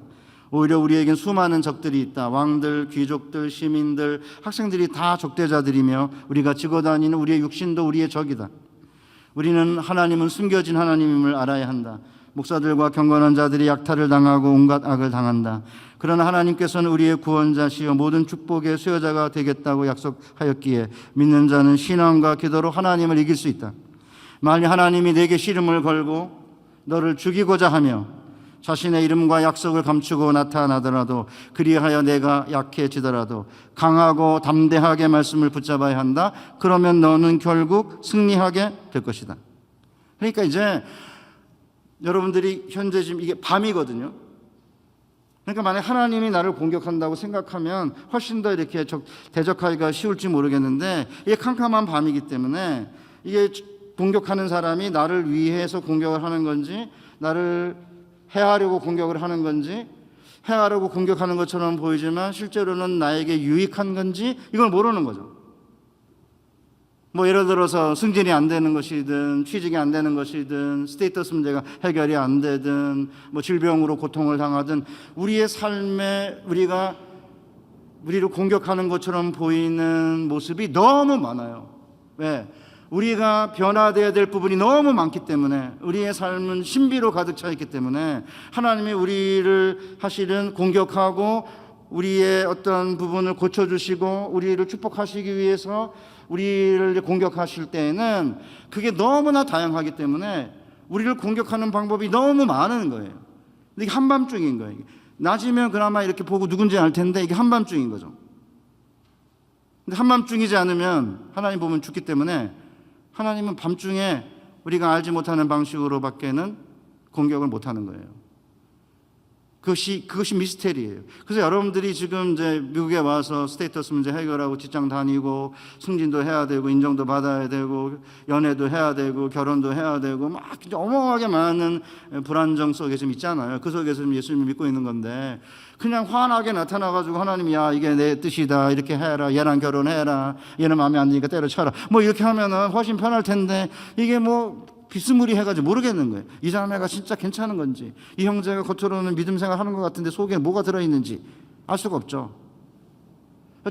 오히려 우리에겐 수많은 적들이 있다. 왕들, 귀족들, 시민들, 학생들이 다 적대자들이며 우리가 지고 다니는 우리의 육신도 우리의 적이다. 우리는 하나님은 숨겨진 하나님임을 알아야 한다. 목사들과 경건한 자들이 약탈을 당하고 온갖 악을 당한다. 그러나 하나님께서는 우리의 구원자시여 모든 축복의 수여자가 되겠다고 약속하였기에 믿는 자는 신앙과 기도로 하나님을 이길 수 있다. 만일 하나님이 내게 씨름을 걸고 너를 죽이고자 하며 자신의 이름과 약속을 감추고 나타나더라도 그리하여 내가 약해지더라도 강하고 담대하게 말씀을 붙잡아야 한다. 그러면 너는 결국 승리하게 될 것이다. 그러니까 이제 여러분들이 현재 지금 이게 밤이거든요. 그러니까 만약 하나님이 나를 공격한다고 생각하면 훨씬 더 이렇게 대적하기가 쉬울지 모르겠는데 이게 캄캄한 밤이기 때문에 이게 공격하는 사람이 나를 위해서 공격을 하는 건지 나를 해하려고 공격을 하는 건지 해하려고 공격하는 것처럼 보이지만 실제로는 나에게 유익한 건지 이걸 모르는 거죠. 뭐 예를 들어서 승진이 안 되는 것이든 취직이 안 되는 것이든 스테이터스 문제가 해결이 안 되든 뭐 질병으로 고통을 당하든 우리의 삶에 우리를 공격하는 것처럼 보이는 모습이 너무 많아요. 왜? 우리가 변화되어야 될 부분이 너무 많기 때문에, 우리의 삶은 신비로 가득 차 있기 때문에 하나님이 우리를 사실은 공격하고 우리의 어떤 부분을 고쳐주시고 우리를 축복하시기 위해서 우리를 공격하실 때에는 그게 너무나 다양하기 때문에 우리를 공격하는 방법이 너무 많은 거예요. 근데 이게 한밤중인 거예요. 낮이면 그나마 이렇게 보고 누군지 알 텐데 이게 한밤중인 거죠. 근데 한밤중이지 않으면 하나님 보면 죽기 때문에 하나님은 밤중에 우리가 알지 못하는 방식으로밖에는 공격을 못하는 거예요. 그것이 미스테리예요. 그래서 여러분들이 지금 이제 미국에 와서 스테이터스 문제 해결하고 직장 다니고 승진도 해야 되고 인정도 받아야 되고 연애도 해야 되고 결혼도 해야 되고 막 어마어마하게 많은 불안정 속에 좀 있잖아요. 그 속에서 좀 예수님을 믿고 있는 건데 그냥 환하게 나타나가지고 하나님이 야 이게 내 뜻이다 이렇게 해라, 얘랑 결혼해라, 얘는 마음에 안 드니까 때려쳐라 뭐 이렇게 하면은 훨씬 편할 텐데 이게 뭐 비스무리해가지고 모르겠는 거예요. 이 자매가 진짜 괜찮은 건지, 이 형제가 겉으로는 믿음 생활하는 것 같은데 속에 뭐가 들어있는지 알 수가 없죠.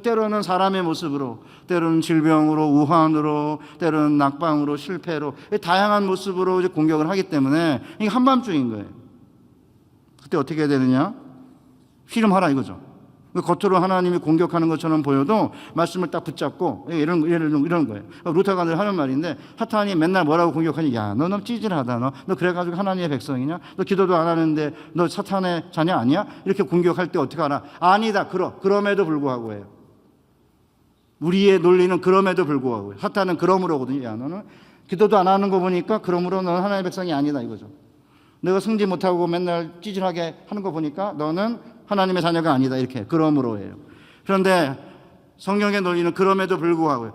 때로는 사람의 모습으로, 때로는 질병으로, 우환으로, 때로는 낙방으로, 실패로 다양한 모습으로 이제 공격을 하기 때문에 이게 한밤중인 거예요. 그때 어떻게 해야 되느냐? 씨름하라 이거죠. 겉으로 하나님이 공격하는 것처럼 보여도 말씀을 딱 붙잡고 이런 거예요. 루터가 늘 하는 말인데 사탄이 맨날 뭐라고 공격하니? 야, 너 너무 찌질하다. 너 그래가지고 하나님의 백성이냐? 너 기도도 안 하는데 너 사탄의 자녀 아니야? 이렇게 공격할 때 어떻게 하나? 아니다. 그럼에도 불구하고 해요. 우리의 논리는 그럼에도 불구하고, 사탄은 그러므로거든요. 야, 너는 기도도 안 하는 거 보니까 그러므로 너는 하나님의 백성이 아니다 이거죠. 내가 승진 못하고 맨날 찌질하게 하는 거 보니까 너는 하나님의 자녀가 아니다 이렇게 그러므로예요. 그런데 성경의 논리는 그럼에도 불구하고,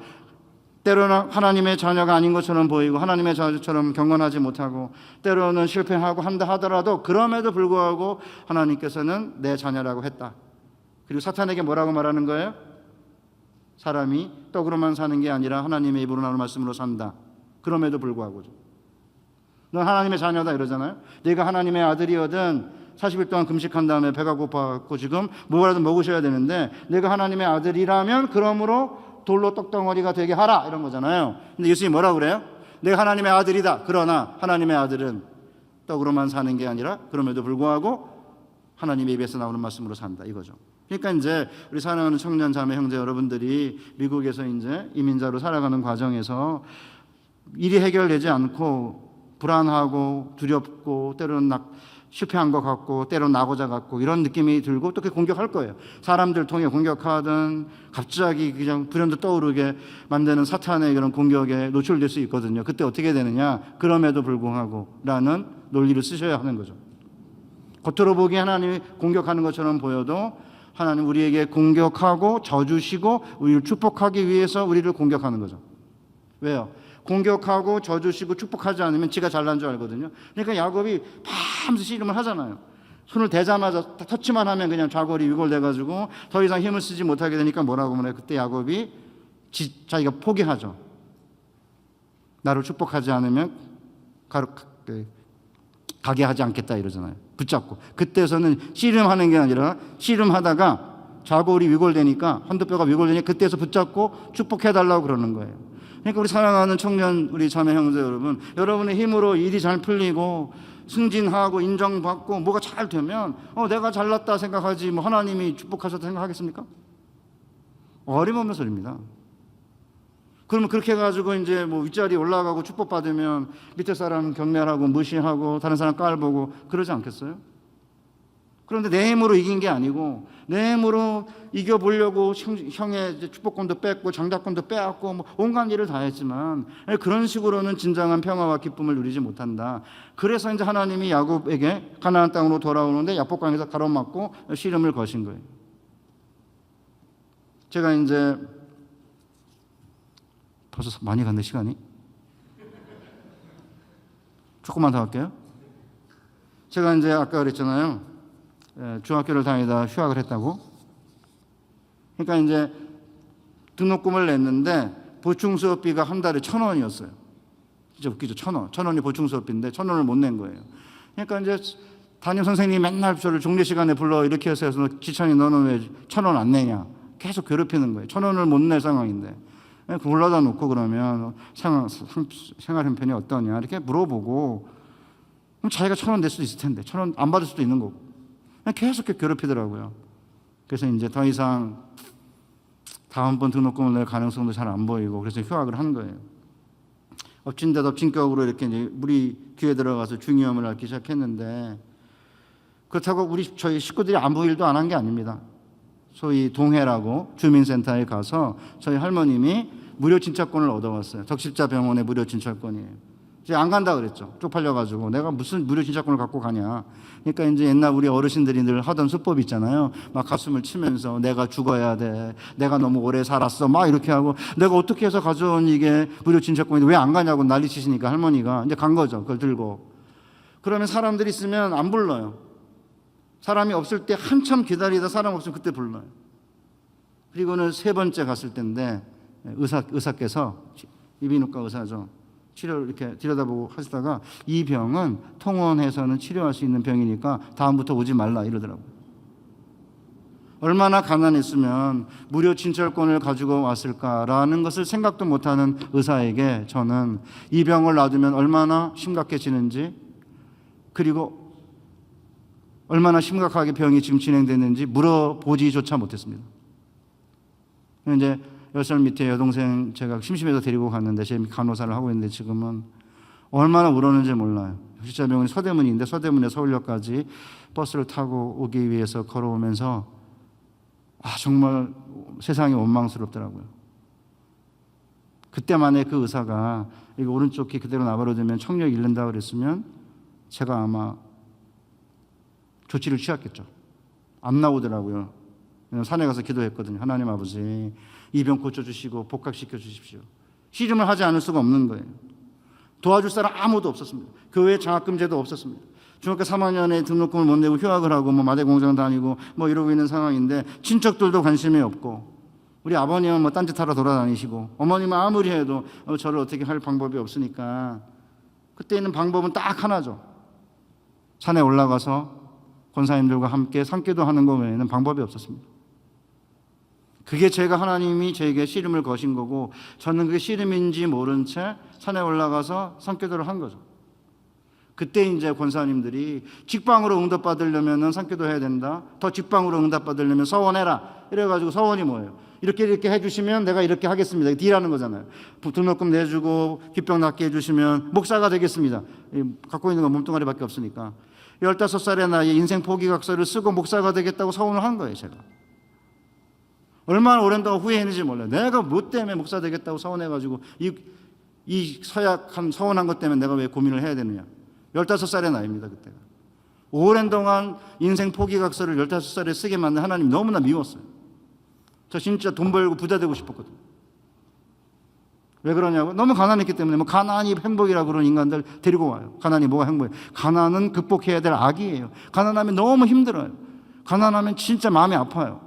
때로는 하나님의 자녀가 아닌 것처럼 보이고 하나님의 자녀처럼 경건하지 못하고 때로는 실패하고 한다 하더라도 그럼에도 불구하고 하나님께서는 내 자녀라고 했다. 그리고 사탄에게 뭐라고 말하는 거예요? 사람이 떡으로만 사는 게 아니라 하나님의 입으로 나오는 말씀으로 산다. 그럼에도 불구하고죠. 넌 하나님의 자녀다 이러잖아요. 네가 하나님의 아들이거든 40일 동안 금식한 다음에 배가 고파갖고 지금 뭐라도 먹으셔야 되는데 내가 하나님의 아들이라면 그러므로 돌로 떡덩어리가 되게 하라 이런 거잖아요. 근데 예수님이 뭐라고 그래요? 내가 하나님의 아들이다. 그러나 하나님의 아들은 떡으로만 사는 게 아니라 그럼에도 불구하고 하나님의 입에서 나오는 말씀으로 산다 이거죠. 그러니까 이제 우리 사랑하는 청년 자매 형제 여러분들이 미국에서 이제 이민자로 살아가는 과정에서 일이 해결되지 않고 불안하고 두렵고 때로는 실패한 것 같고 때로는 나고자 같고 이런 느낌이 들고 또 공격할 거예요. 사람들 통해 공격하든 갑자기 그냥 불현듯 떠오르게 만드는 사탄의 그런 공격에 노출될 수 있거든요. 그때 어떻게 되느냐? 그럼에도 불구하고 라는 논리를 쓰셔야 하는 거죠. 겉으로 보기에 하나님이 공격하는 것처럼 보여도 하나님 우리에게 공격하고 저주시고 우리를 축복하기 위해서 우리를 공격하는 거죠. 왜요? 공격하고 저주시고 축복하지 않으면 지가 잘난 줄 알거든요. 그러니까 야곱이 밤새 씨름을 하잖아요. 손을 대자마자 터치만 하면 그냥 좌골이 위골돼가지고 더 이상 힘을 쓰지 못하게 되니까 뭐라고 말해요? 그때 야곱이 자기가 포기하죠. 나를 축복하지 않으면 가게 하지 않겠다 이러잖아요. 붙잡고. 그때서는 씨름하는 게 아니라 씨름하다가 좌골이 위골되니까 한두뼈가 위골되니까 그때서 붙잡고 축복해달라고 그러는 거예요. 그러니까 우리 사랑하는 청년 우리 자매 형제 여러분, 여러분의 힘으로 일이 잘 풀리고 승진하고 인정받고 뭐가 잘 되면 내가 잘났다 생각하지 뭐 하나님이 축복하셨다 생각하겠습니까? 어림없는 소리입니다. 그러면 그렇게 해가지고 이제 뭐 윗자리 올라가고 축복받으면 밑에 사람 경멸하고 무시하고 다른 사람 깔보고 그러지 않겠어요? 그런데 내 힘으로 이긴 게 아니고 내 힘으로 이겨보려고 형의 축복권도 뺐고 장자권도 빼앗고 뭐 온갖 일을 다 했지만 그런 식으로는 진정한 평화와 기쁨을 누리지 못한다. 그래서 이제 하나님이 야곱에게 가나안 땅으로 돌아오는데 야복강에서 가로막고 씨름을 거신 거예요. 제가 이제 벌써 많이 갔네 시간이. 조금만 더 할게요. 제가 이제 아까 그랬잖아요. 중학교를 다니다 휴학을 했다고. 그러니까 이제 등록금을 냈는데 보충 수업비가 한 달에 1,000원이었어요. 진짜 웃기죠. 1,000원. 1,000원이 보충 수업비인데 1,000원을 못 낸 거예요. 그러니까 이제 담임 선생님이 맨날 저를 종례 시간에 불러 이렇게 해서 지찬이 너는 왜 1,000원 안 내냐. 계속 괴롭히는 거예요. 1,000원을 못 낼 상황인데. 불러다 놓고 그러면 생활 형편이 어떠냐 이렇게 물어보고 그럼 자기가 1,000원 낼 수도 있을 텐데 1,000원 안 받을 수도 있는 거고 계속 괴롭히더라고요. 그래서 이제 더 이상 다음번 등록금을 낼 가능성도 잘 안 보이고 그래서 휴학을 한 거예요. 엎친 데 덮친 격으로 이렇게 이제 우리 귀에 들어가서 중이염을 앓기 시작했는데 그렇다고 저희 식구들이 아무 일도 안 한 게 아닙니다. 소위 동해라고 주민센터에 가서 저희 할머님이 무료 진찰권을 얻어왔어요. 적십자병원의 무료 진찰권이에요. 이제 안 간다 그랬죠. 쪽팔려가지고 내가 무슨 무료 진찰권을 갖고 가냐. 그러니까 이제 옛날 우리 어르신들이 늘 하던 수법 있잖아요. 막 가슴을 치면서 내가 죽어야 돼. 내가 너무 오래 살았어. 막 이렇게 하고 내가 어떻게 해서 가져온 이게 무료 진찰권인데 왜 안 가냐고 난리 치시니까 할머니가 이제 간 거죠. 그걸 들고. 그러면 사람들이 있으면 안 불러요. 사람이 없을 때 한참 기다리다 사람 없으면 그때 불러요. 그리고는 3번째 갔을 때인데 의사께서 이비인후과 의사죠. 치료를 이렇게 들여다보고 하시다가 이 병은 통원해서는 치료할 수 있는 병이니까 다음부터 오지 말라 이러더라고요. 얼마나 가난했으면 무료 진찰권을 가지고 왔을까라는 것을 생각도 못하는 의사에게 저는 이 병을 놔두면 얼마나 심각해지는지 그리고 얼마나 심각하게 병이 지금 진행됐는지 물어보지조차 못했습니다. 이제 10살 밑에 여동생 제가 심심해서 데리고 갔는데 제 간호사를 하고 있는데 지금은 얼마나 울었는지 몰라요. 십자병원이 서대문인데 서대문에 서울역까지 버스를 타고 오기 위해서 걸어오면서 정말 세상이 원망스럽더라고요. 그때만에 그 의사가 이거 오른쪽 귀 그대로 나버려두면 청력 잃는다 그랬으면 제가 아마 조치를 취했겠죠. 안 나오더라고요. 산에 가서 기도했거든요. 하나님 아버지 이 병 고쳐주시고 복각시켜 주십시오. 씨름을 하지 않을 수가 없는 거예요. 도와줄 사람 아무도 없었습니다. 교회 장학금제도 없었습니다. 중학교 3학년에 등록금을 못 내고 휴학을 하고 마대 공장 다니고 이러고 있는 상황인데 친척들도 관심이 없고 우리 아버님은 딴짓하러 돌아다니시고 어머님은 아무리 해도 저를 어떻게 할 방법이 없으니까 그때 있는 방법은 딱 하나죠. 산에 올라가서 권사님들과 함께 산기도 하는 것 외에는 방법이 없었습니다. 그게 하나님이 저에게 씨름을 거신 거고 저는 그게 씨름인지 모른 채 산에 올라가서 산기도를 한 거죠. 그때 이제 권사님들이 직방으로 응답받으려면 산기도 해야 된다. 더 직방으로 응답받으려면 서원해라. 이래가지고 서원이 뭐예요? 이렇게 해주시면 내가 이렇게 하겠습니다. D라는 거잖아요. 등록금 내주고 기병 낫게 해주시면 목사가 되겠습니다. 갖고 있는 건 몸뚱아리밖에 없으니까. 15살의 나이에 인생 포기각서를 쓰고 목사가 되겠다고 서원을 한 거예요. 제가. 얼마나 오랜 동안 후회했는지 몰라요. 내가 뭐 때문에 목사 되겠다고 서원해가지고 이 서약한 서원한 것 때문에 내가 왜 고민을 해야 되느냐. 15살의 나이입니다. 그때가. 오랜 동안 인생 포기각서를 15살에 쓰게 만든 하나님 너무나 미웠어요. 저 진짜 돈 벌고 부자 되고 싶었거든요. 왜 그러냐고? 너무 가난했기 때문에 가난이 행복이라고 그러는 인간들 데리고 와요. 가난이 뭐가 행복이에요? 가난은 극복해야 될 악이에요. 가난하면 너무 힘들어요. 가난하면 진짜 마음이 아파요.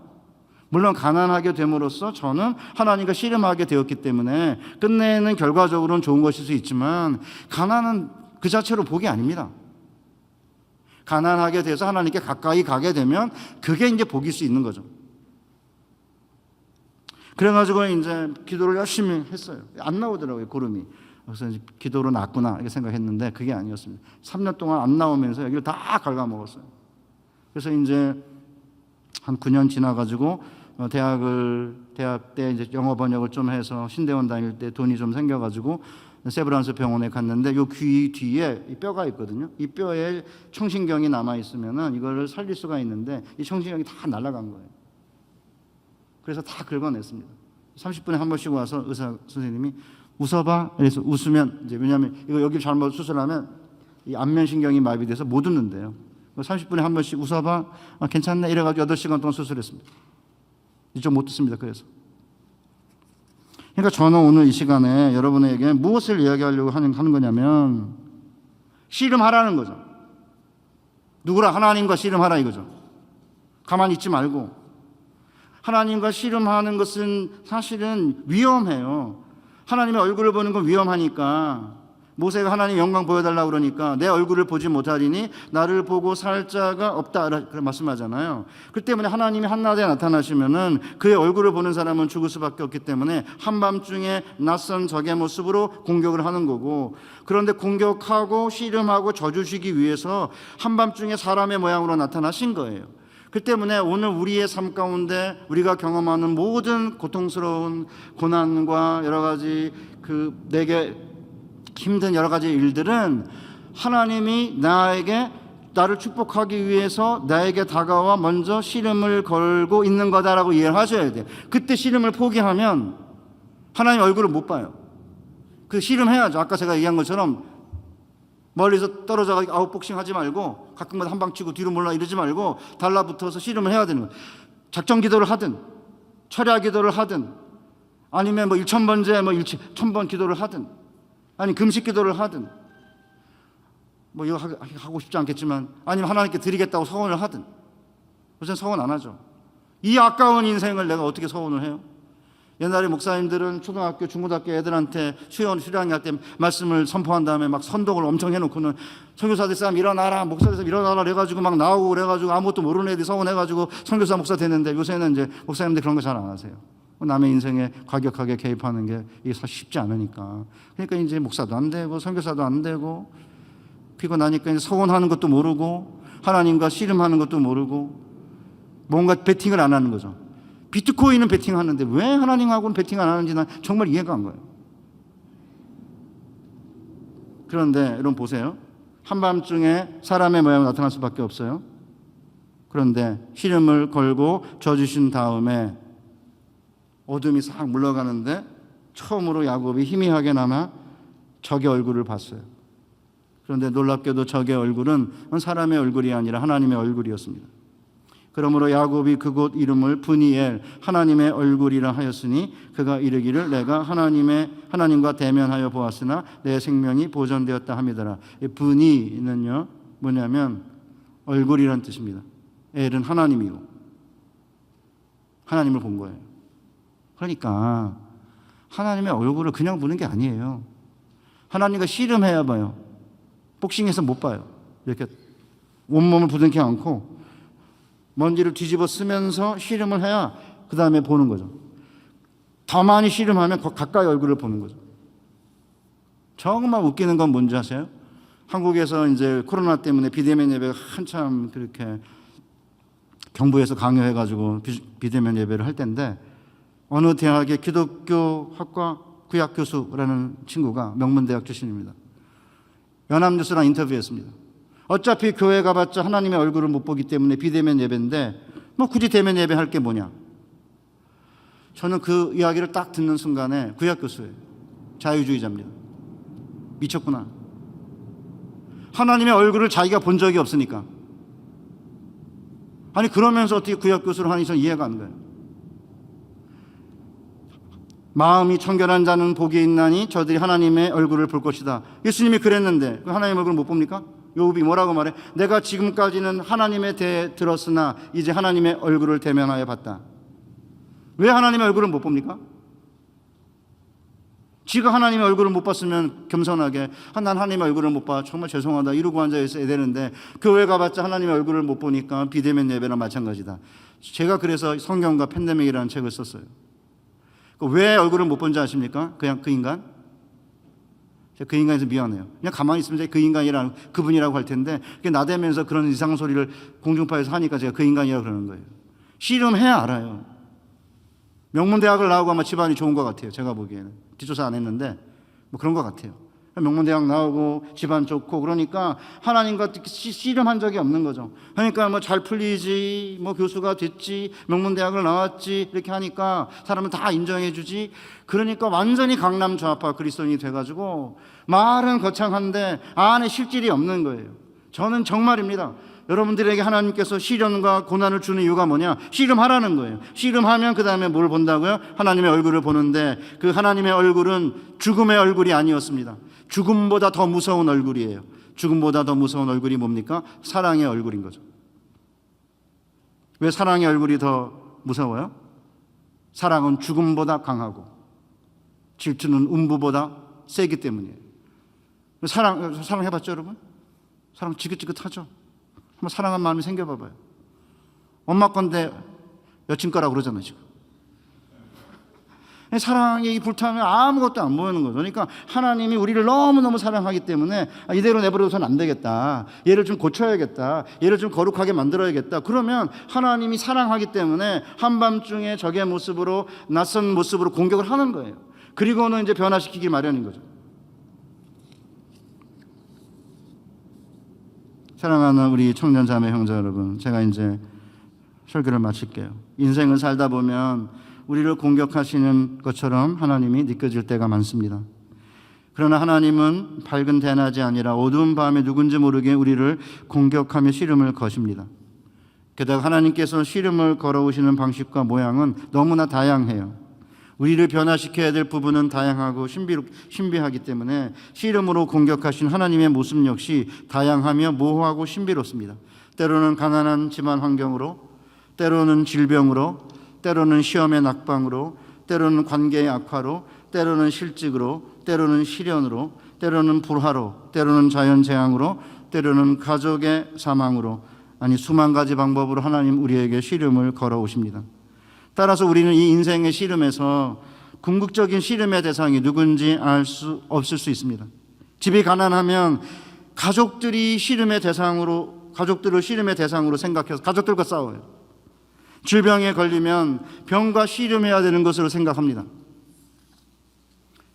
물론 가난하게 됨으로써 저는 하나님과 씨름하게 되었기 때문에 끝내는 결과적으로는 좋은 것일 수 있지만 가난은 그 자체로 복이 아닙니다. 가난하게 돼서 하나님께 가까이 가게 되면 그게 이제 복일 수 있는 거죠. 그래가지고 이제 기도를 열심히 했어요. 안 나오더라고요, 구름이. 그래서 이제 기도로 낫구나 이렇게 생각했는데 그게 아니었습니다. 3년 동안 안 나오면서 여기를 다 갉아먹었어요. 그래서 이제 한 9년 지나가지고 대학 때 이제 영어 번역을 좀 해서 신대원 다닐 때 돈이 좀 생겨가지고 세브란스 병원에 갔는데 요 귀 뒤에 이 뼈가 있거든요. 이 뼈에 청신경이 남아 있으면은 이거를 살릴 수가 있는데 이 청신경이 다 날아간 거예요. 그래서 다 긁어냈습니다. 30분에 한 번씩 와서 의사 선생님이 웃어봐. 그래서 웃으면 이제 왜냐하면 이거 여기 잘못 수술하면 이 안면신경이 마비돼서 못 웃는데요. 30분에 한 번씩 웃어봐. 괜찮네. 이래가지고 8시간 동안 수술했습니다. 이쪽 못 듣습니다. 그래서. 그러니까 저는 오늘 이 시간에 여러분에게 무엇을 이야기하려고 하는 거냐면 씨름하라는 거죠. 누구라? 하나님과 씨름하라 이거죠. 가만히 있지 말고. 하나님과 씨름하는 것은 사실은 위험해요. 하나님의 얼굴을 보는 건 위험하니까 모세가 하나님 영광 보여달라고 그러니까 내 얼굴을 보지 못하리니 나를 보고 살 자가 없다 그런 말씀하잖아요. 그 때문에 하나님이 한낮에 나타나시면은 그의 얼굴을 보는 사람은 죽을 수밖에 없기 때문에 한밤중에 낯선 적의 모습으로 공격을 하는 거고, 그런데 공격하고 씨름하고 저주시기 위해서 한밤중에 사람의 모양으로 나타나신 거예요. 그 때문에 오늘 우리의 삶 가운데 우리가 경험하는 모든 고통스러운 고난과 여러 가지 내게 힘든 여러 가지 일들은 하나님이 나를 축복하기 위해서 나에게 다가와 먼저 씨름을 걸고 있는 거다라고 이해를 하셔야 돼요. 그때 씨름을 포기하면 하나님 얼굴을 못 봐요. 그 씨름해야죠. 아까 제가 얘기한 것처럼 멀리서 떨어져가지고 아웃복싱 하지 말고 가끔마다 한 방 치고 뒤로 몰라 이러지 말고 달라붙어서 씨름을 해야 되는 거예요. 작전 기도를 하든 철야 기도를 하든 아니면 1000번째 1000번 기도를 하든 아니 금식 기도를 하든 이거 하고 싶지 않겠지만 아니면 하나님께 드리겠다고 서원을 하든, 요새는 서원 안 하죠. 이 아까운 인생을 내가 어떻게 서원을 해요? 옛날에 목사님들은 초등학교 중고등학교 애들한테 수련할 때 말씀을 선포한 다음에 막 선독을 엄청 해놓고는 선교사들 사람 일어나라, 목사들 사람 일어나라 그래가지고 막 나오고 그래가지고 아무것도 모르는 애들이 서원해가지고 선교사 목사 됐는데, 요새는 이제 목사님들 그런 거 잘 안 하세요. 남의 인생에 과격하게 개입하는 게 이게 사실 쉽지 않으니까. 그러니까 이제 목사도 안 되고 선교사도 안 되고 피곤하니까 이제 서원하는 것도 모르고 하나님과 씨름하는 것도 모르고 뭔가 베팅을 안 하는 거죠. 비트코인은 베팅하는데 왜 하나님하고는 베팅 안 하는지 난 정말 이해가 안 가요. 그런데 여러분 보세요. 한밤중에 사람의 모양으로 나타날 수밖에 없어요. 그런데 씨름을 걸고 져주신 다음에 어둠이 싹 물러가는데 처음으로 야곱이 희미하게나마 적의 얼굴을 봤어요. 그런데 놀랍게도 적의 얼굴은 사람의 얼굴이 아니라 하나님의 얼굴이었습니다. 그러므로 야곱이 그곳 이름을 브니엘, 하나님의 얼굴이라 하였으니 그가 이르기를 내가 하나님과 대면하여 보았으나 내 생명이 보존되었다 함이더라. 이 브니는요 뭐냐면 얼굴이란 뜻입니다. 엘은 하나님이고 하나님을 본 거예요. 그러니까 하나님의 얼굴을 그냥 보는 게 아니에요. 하나님과 씨름해야 봐요. 복싱해서 못 봐요. 이렇게 온몸을 부둥켜 안고 먼지를 뒤집어 쓰면서 씨름을 해야 그 다음에 보는 거죠. 더 많이 씨름하면 가까이 얼굴을 보는 거죠. 정말 웃기는 건 뭔지 아세요? 한국에서 이제 코로나 때문에 비대면 예배가 한참 그렇게 경부에서 강요해가지고 비대면 예배를 할 때인데, 어느 대학의 기독교 학과 구약 교수라는 친구가 명문대학 출신입니다. 연합뉴스랑 인터뷰했습니다. 어차피 교회 가봤자 하나님의 얼굴을 못 보기 때문에 비대면 예배인데 굳이 대면 예배 할 게 뭐냐. 저는 그 이야기를 딱 듣는 순간에 구약 교수예요. 자유주의자입니다. 미쳤구나. 하나님의 얼굴을 자기가 본 적이 없으니까. 아니 그러면서 어떻게 구약 교수를 하는지 저는 이해가 안 가요. 마음이 청결한 자는 복이 있나니 저들이 하나님의 얼굴을 볼 것이다. 예수님이 그랬는데 하나님의 얼굴을 못 봅니까? 요업이 뭐라고 말해? 내가 지금까지는 하나님에 대해 들었으나 이제 하나님의 얼굴을 대면하여 봤다. 왜 하나님의 얼굴을 못 봅니까? 지가 하나님의 얼굴을 못 봤으면 겸손하게 난 하나님의 얼굴을 못 봐, 정말 죄송하다 이러고 앉아 있어야 되는데 교회 가봤자 하나님의 얼굴을 못 보니까 비대면 예배랑 마찬가지다. 제가 그래서 성경과 팬데믹이라는 책을 썼어요. 왜 얼굴을 못 본지 아십니까? 그냥 그 인간? 제가 그 인간에서 미안해요. 그냥 가만히 있으면 그 인간이라는 그분이라고 할 텐데 나대면서 그런 이상 소리를 공중파에서 하니까 제가 그 인간이라고 그러는 거예요. 씨름해야 알아요. 명문대학을 나오고 아마 집안이 좋은 것 같아요. 제가 보기에는. 뒷조사 안 했는데 그런 것 같아요. 명문대학 나오고 집안 좋고 그러니까 하나님과 씨름한 적이 없는 거죠. 그러니까 잘 풀리지, 교수가 됐지, 명문대학을 나왔지 이렇게 하니까 사람은 다 인정해 주지. 그러니까 완전히 강남 좌파 그리스도인이 돼가지고 말은 거창한데 안에 실질이 없는 거예요. 저는 정말입니다. 여러분들에게 하나님께서 시련과 고난을 주는 이유가 뭐냐? 씨름하라는 거예요. 씨름하면 그 다음에 뭘 본다고요? 하나님의 얼굴을 보는데 그 하나님의 얼굴은 죽음의 얼굴이 아니었습니다. 죽음보다 더 무서운 얼굴이에요. 죽음보다 더 무서운 얼굴이 뭡니까? 사랑의 얼굴인 거죠. 왜 사랑의 얼굴이 더 무서워요? 사랑은 죽음보다 강하고 질투는 음부보다 세기 때문이에요. 사랑해봤죠, 여러분? 사랑 지긋지긋하죠. 한번 사랑한 마음이 생겨봐봐요. 엄마 건데 여친 거라고 그러잖아요, 지금. 사랑이 불타면 아무것도 안 보이는 거죠. 그러니까 하나님이 우리를 너무너무 사랑하기 때문에 이대로 내버려둬서는 안 되겠다. 얘를 좀 고쳐야겠다. 얘를 좀 거룩하게 만들어야겠다. 그러면 하나님이 사랑하기 때문에 한밤중에 적의 모습으로, 낯선 모습으로 공격을 하는 거예요. 그리고는 이제 변화시키기 마련인 거죠. 사랑하는 우리 청년 자매 형제 여러분, 제가 이제 설교를 마칠게요. 인생을 살다 보면 우리를 공격하시는 것처럼 하나님이 느껴질 때가 많습니다. 그러나 하나님은 밝은 대낮이 아니라 어두운 밤에 누군지 모르게 우리를 공격하며 씨름을 거십니다. 게다가 하나님께서 씨름을 걸어오시는 방식과 모양은 너무나 다양해요. 우리를 변화시켜야 될 부분은 다양하고 신비하기 때문에 씨름으로 공격하신 하나님의 모습 역시 다양하며 모호하고 신비롭습니다. 때로는 가난한 집안 환경으로, 때로는 질병으로, 때로는 시험의 낙방으로, 때로는 관계의 악화로, 때로는 실직으로, 때로는 시련으로, 때로는 불화로, 때로는 자연재앙으로, 때로는 가족의 사망으로, 아니 수만 가지 방법으로 하나님 우리에게 씨름을 걸어오십니다. 따라서 우리는 이 인생의 씨름에서 궁극적인 씨름의 대상이 누군지 알 수 없을 수 있습니다. 집이 가난하면 가족들을 씨름의 대상으로 생각해서 가족들과 싸워요. 질병에 걸리면 병과 씨름해야 되는 것으로 생각합니다.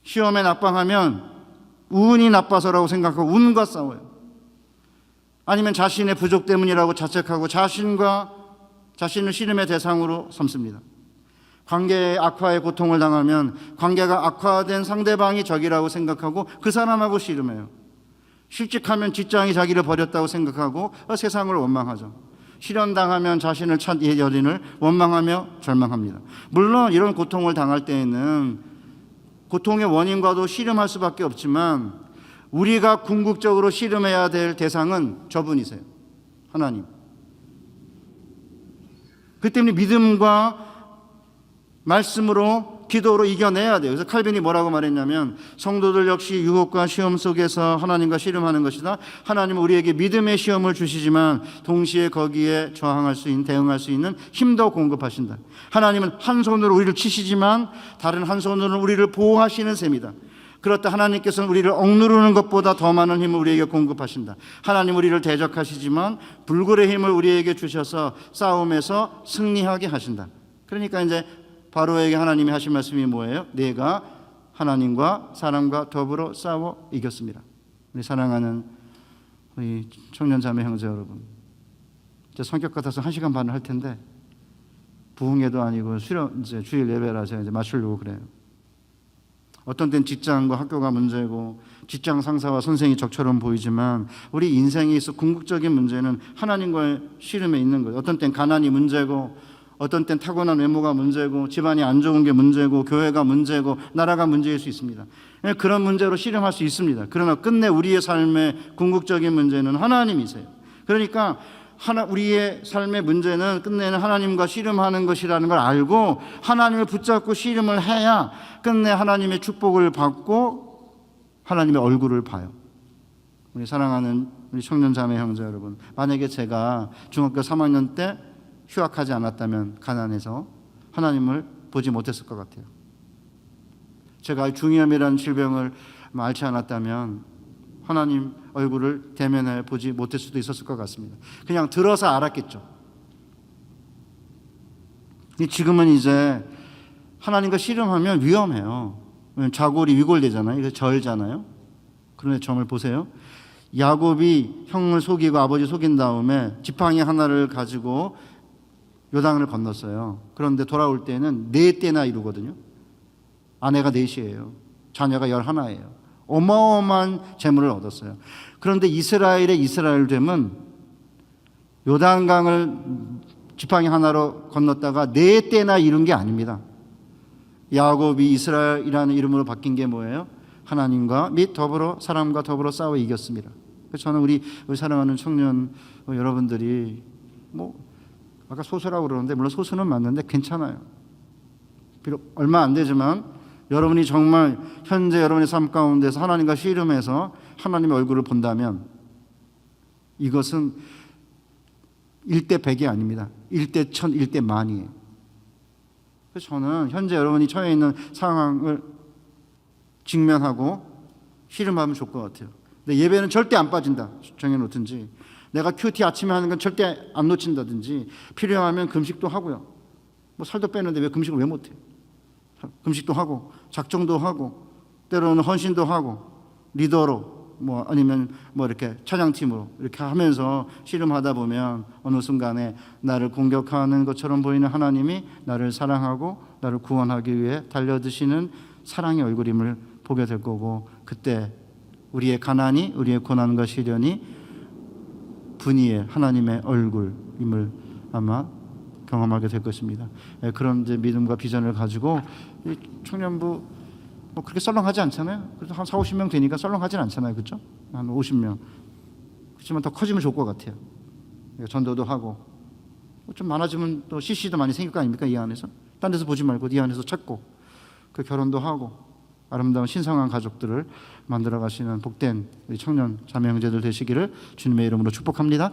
시험에 낙방하면 운이 나빠서라고 생각하고 운과 싸워요. 아니면 자신의 부족 때문이라고 자책하고 자신을 씨름의 대상으로 삼습니다. 관계의 악화에 고통을 당하면 관계가 악화된 상대방이 적이라고 생각하고 그 사람하고 씨름해요. 실직하면 직장이 자기를 버렸다고 생각하고 세상을 원망하죠. 실현당하면 자신을 찾 여인을 원망하며 절망합니다. 물론 이런 고통을 당할 때에는 고통의 원인과도 씨름할 수밖에 없지만 우리가 궁극적으로 씨름해야 될 대상은 저분이세요. 하나님. 그 때문에 믿음과 말씀으로 기도로 이겨내야 돼요. 그래서 칼빈이 뭐라고 말했냐면 성도들 역시 유혹과 시험 속에서 하나님과 씨름하는 것이다. 하나님은 우리에게 믿음의 시험을 주시지만 동시에 거기에 대응할 수 있는 힘도 공급하신다. 하나님은 한 손으로 우리를 치시지만 다른 한 손으로는 우리를 보호하시는 셈이다. 그렇다 하나님께서는 우리를 억누르는 것보다 더 많은 힘을 우리에게 공급하신다. 하나님 우리를 대적하시지만 불굴의 힘을 우리에게 주셔서 싸움에서 승리하게 하신다. 그러니까 이제 바로에게 하나님이 하신 말씀이 뭐예요? 내가 하나님과 사람과 더불어 싸워 이겼습니다. 우리 사랑하는 우리 청년 자매 형제 여러분, 제 성격 같아서 1시간 반을 할 텐데 부흥회도 아니고 이제 주일 예배라 제가 이제 맞추려고 그래요. 어떤 때는 직장과 학교가 문제고 직장 상사와 선생이 적처럼 보이지만 우리 인생에 있어 궁극적인 문제는 하나님과의 씨름에 있는 거예요. 어떤 때는 가난이 문제고 어떤 땐 타고난 외모가 문제고 집안이 안 좋은 게 문제고 교회가 문제고 나라가 문제일 수 있습니다. 그런 문제로 씨름할 수 있습니다. 그러나 끝내 우리의 삶의 궁극적인 문제는 하나님이세요. 그러니까 우리의 삶의 문제는 끝내는 하나님과 씨름하는 것이라는 걸 알고 하나님을 붙잡고 씨름을 해야 끝내 하나님의 축복을 받고 하나님의 얼굴을 봐요. 우리 사랑하는 우리 청년 자매 형제 여러분, 만약에 제가 중학교 3학년 때 휴학하지 않았다면 가난해서 하나님을 보지 못했을 것 같아요. 제가 중이염이라는 질병을 앓지 않았다면 하나님 얼굴을 대면해 보지 못할 수도 있었을 것 같습니다. 그냥 들어서 알았겠죠. 지금은 이제 하나님과 씨름하면 위험해요. 자골이 위골되잖아요. 그래서 절잖아요. 그런데 점을 보세요. 야곱이 형을 속이고 아버지 속인 다음에 지팡이 하나를 가지고 요단을 건넜어요. 그런데 돌아올 때는 4때나 이루거든요. 아내가 4이에요. 자녀가 11이에요. 어마어마한 재물을 얻었어요. 그런데 이스라엘됨은 요단강을 지팡이 하나로 건넜다가 4때나 이룬 게 아닙니다. 야곱이 이스라엘이라는 이름으로 바뀐 게 뭐예요? 하나님과 및 더불어 사람과 더불어 싸워 이겼습니다. 그래서 저는 우리 사랑하는 청년 여러분들이 아까 소수라고 그러는데 물론 소수는 맞는데 괜찮아요. 비록 얼마 안 되지만 여러분이 정말 현재 여러분의 삶 가운데서 하나님과 씨름해서 하나님의 얼굴을 본다면 이것은 1대 100이 아닙니다. 1대 1000, 1대 만이에요. 그래서 저는 현재 여러분이 처해 있는 상황을 직면하고 씨름하면 좋을 것 같아요. 근데 예배는 절대 안 빠진다 정해놓든지, 내가 큐티 아침에 하는 건 절대 안 놓친다든지, 필요하면 금식도 하고요. 뭐 살도 빼는데 왜 금식을 왜 못해요? 금식도 하고 작정도 하고 때로는 헌신도 하고 리더로 뭐 아니면 뭐 이렇게 찬양팀으로 이렇게 하면서 씨름하다 보면 어느 순간에 나를 공격하는 것처럼 보이는 하나님이 나를 사랑하고 나를 구원하기 위해 달려드시는 사랑의 얼굴임을 보게 될 거고, 그때 우리의 가난이, 우리의 고난과 시련이 분이의 하나님의 얼굴임을 아마 경험하게 될 것입니다. 그런 이제 믿음과 비전을 가지고 이 청년부 뭐 그렇게 썰렁하지 않잖아요. 그래도 한 4, 50명 되니까 썰렁하진 않잖아요. 그렇죠? 한 50명. 그렇지만 더 커지면 좋을 것 같아요. 전도도 하고 좀 많아지면 또 CC도 많이 생길 거 아닙니까? 이 안에서. 딴 데서 보지 말고 이 안에서 찾고 그 결혼도 하고 아름다운 신성한 가족들을 만들어 가시는 복된 우리 청년 자매 형제들 되시기를 주님의 이름으로 축복합니다.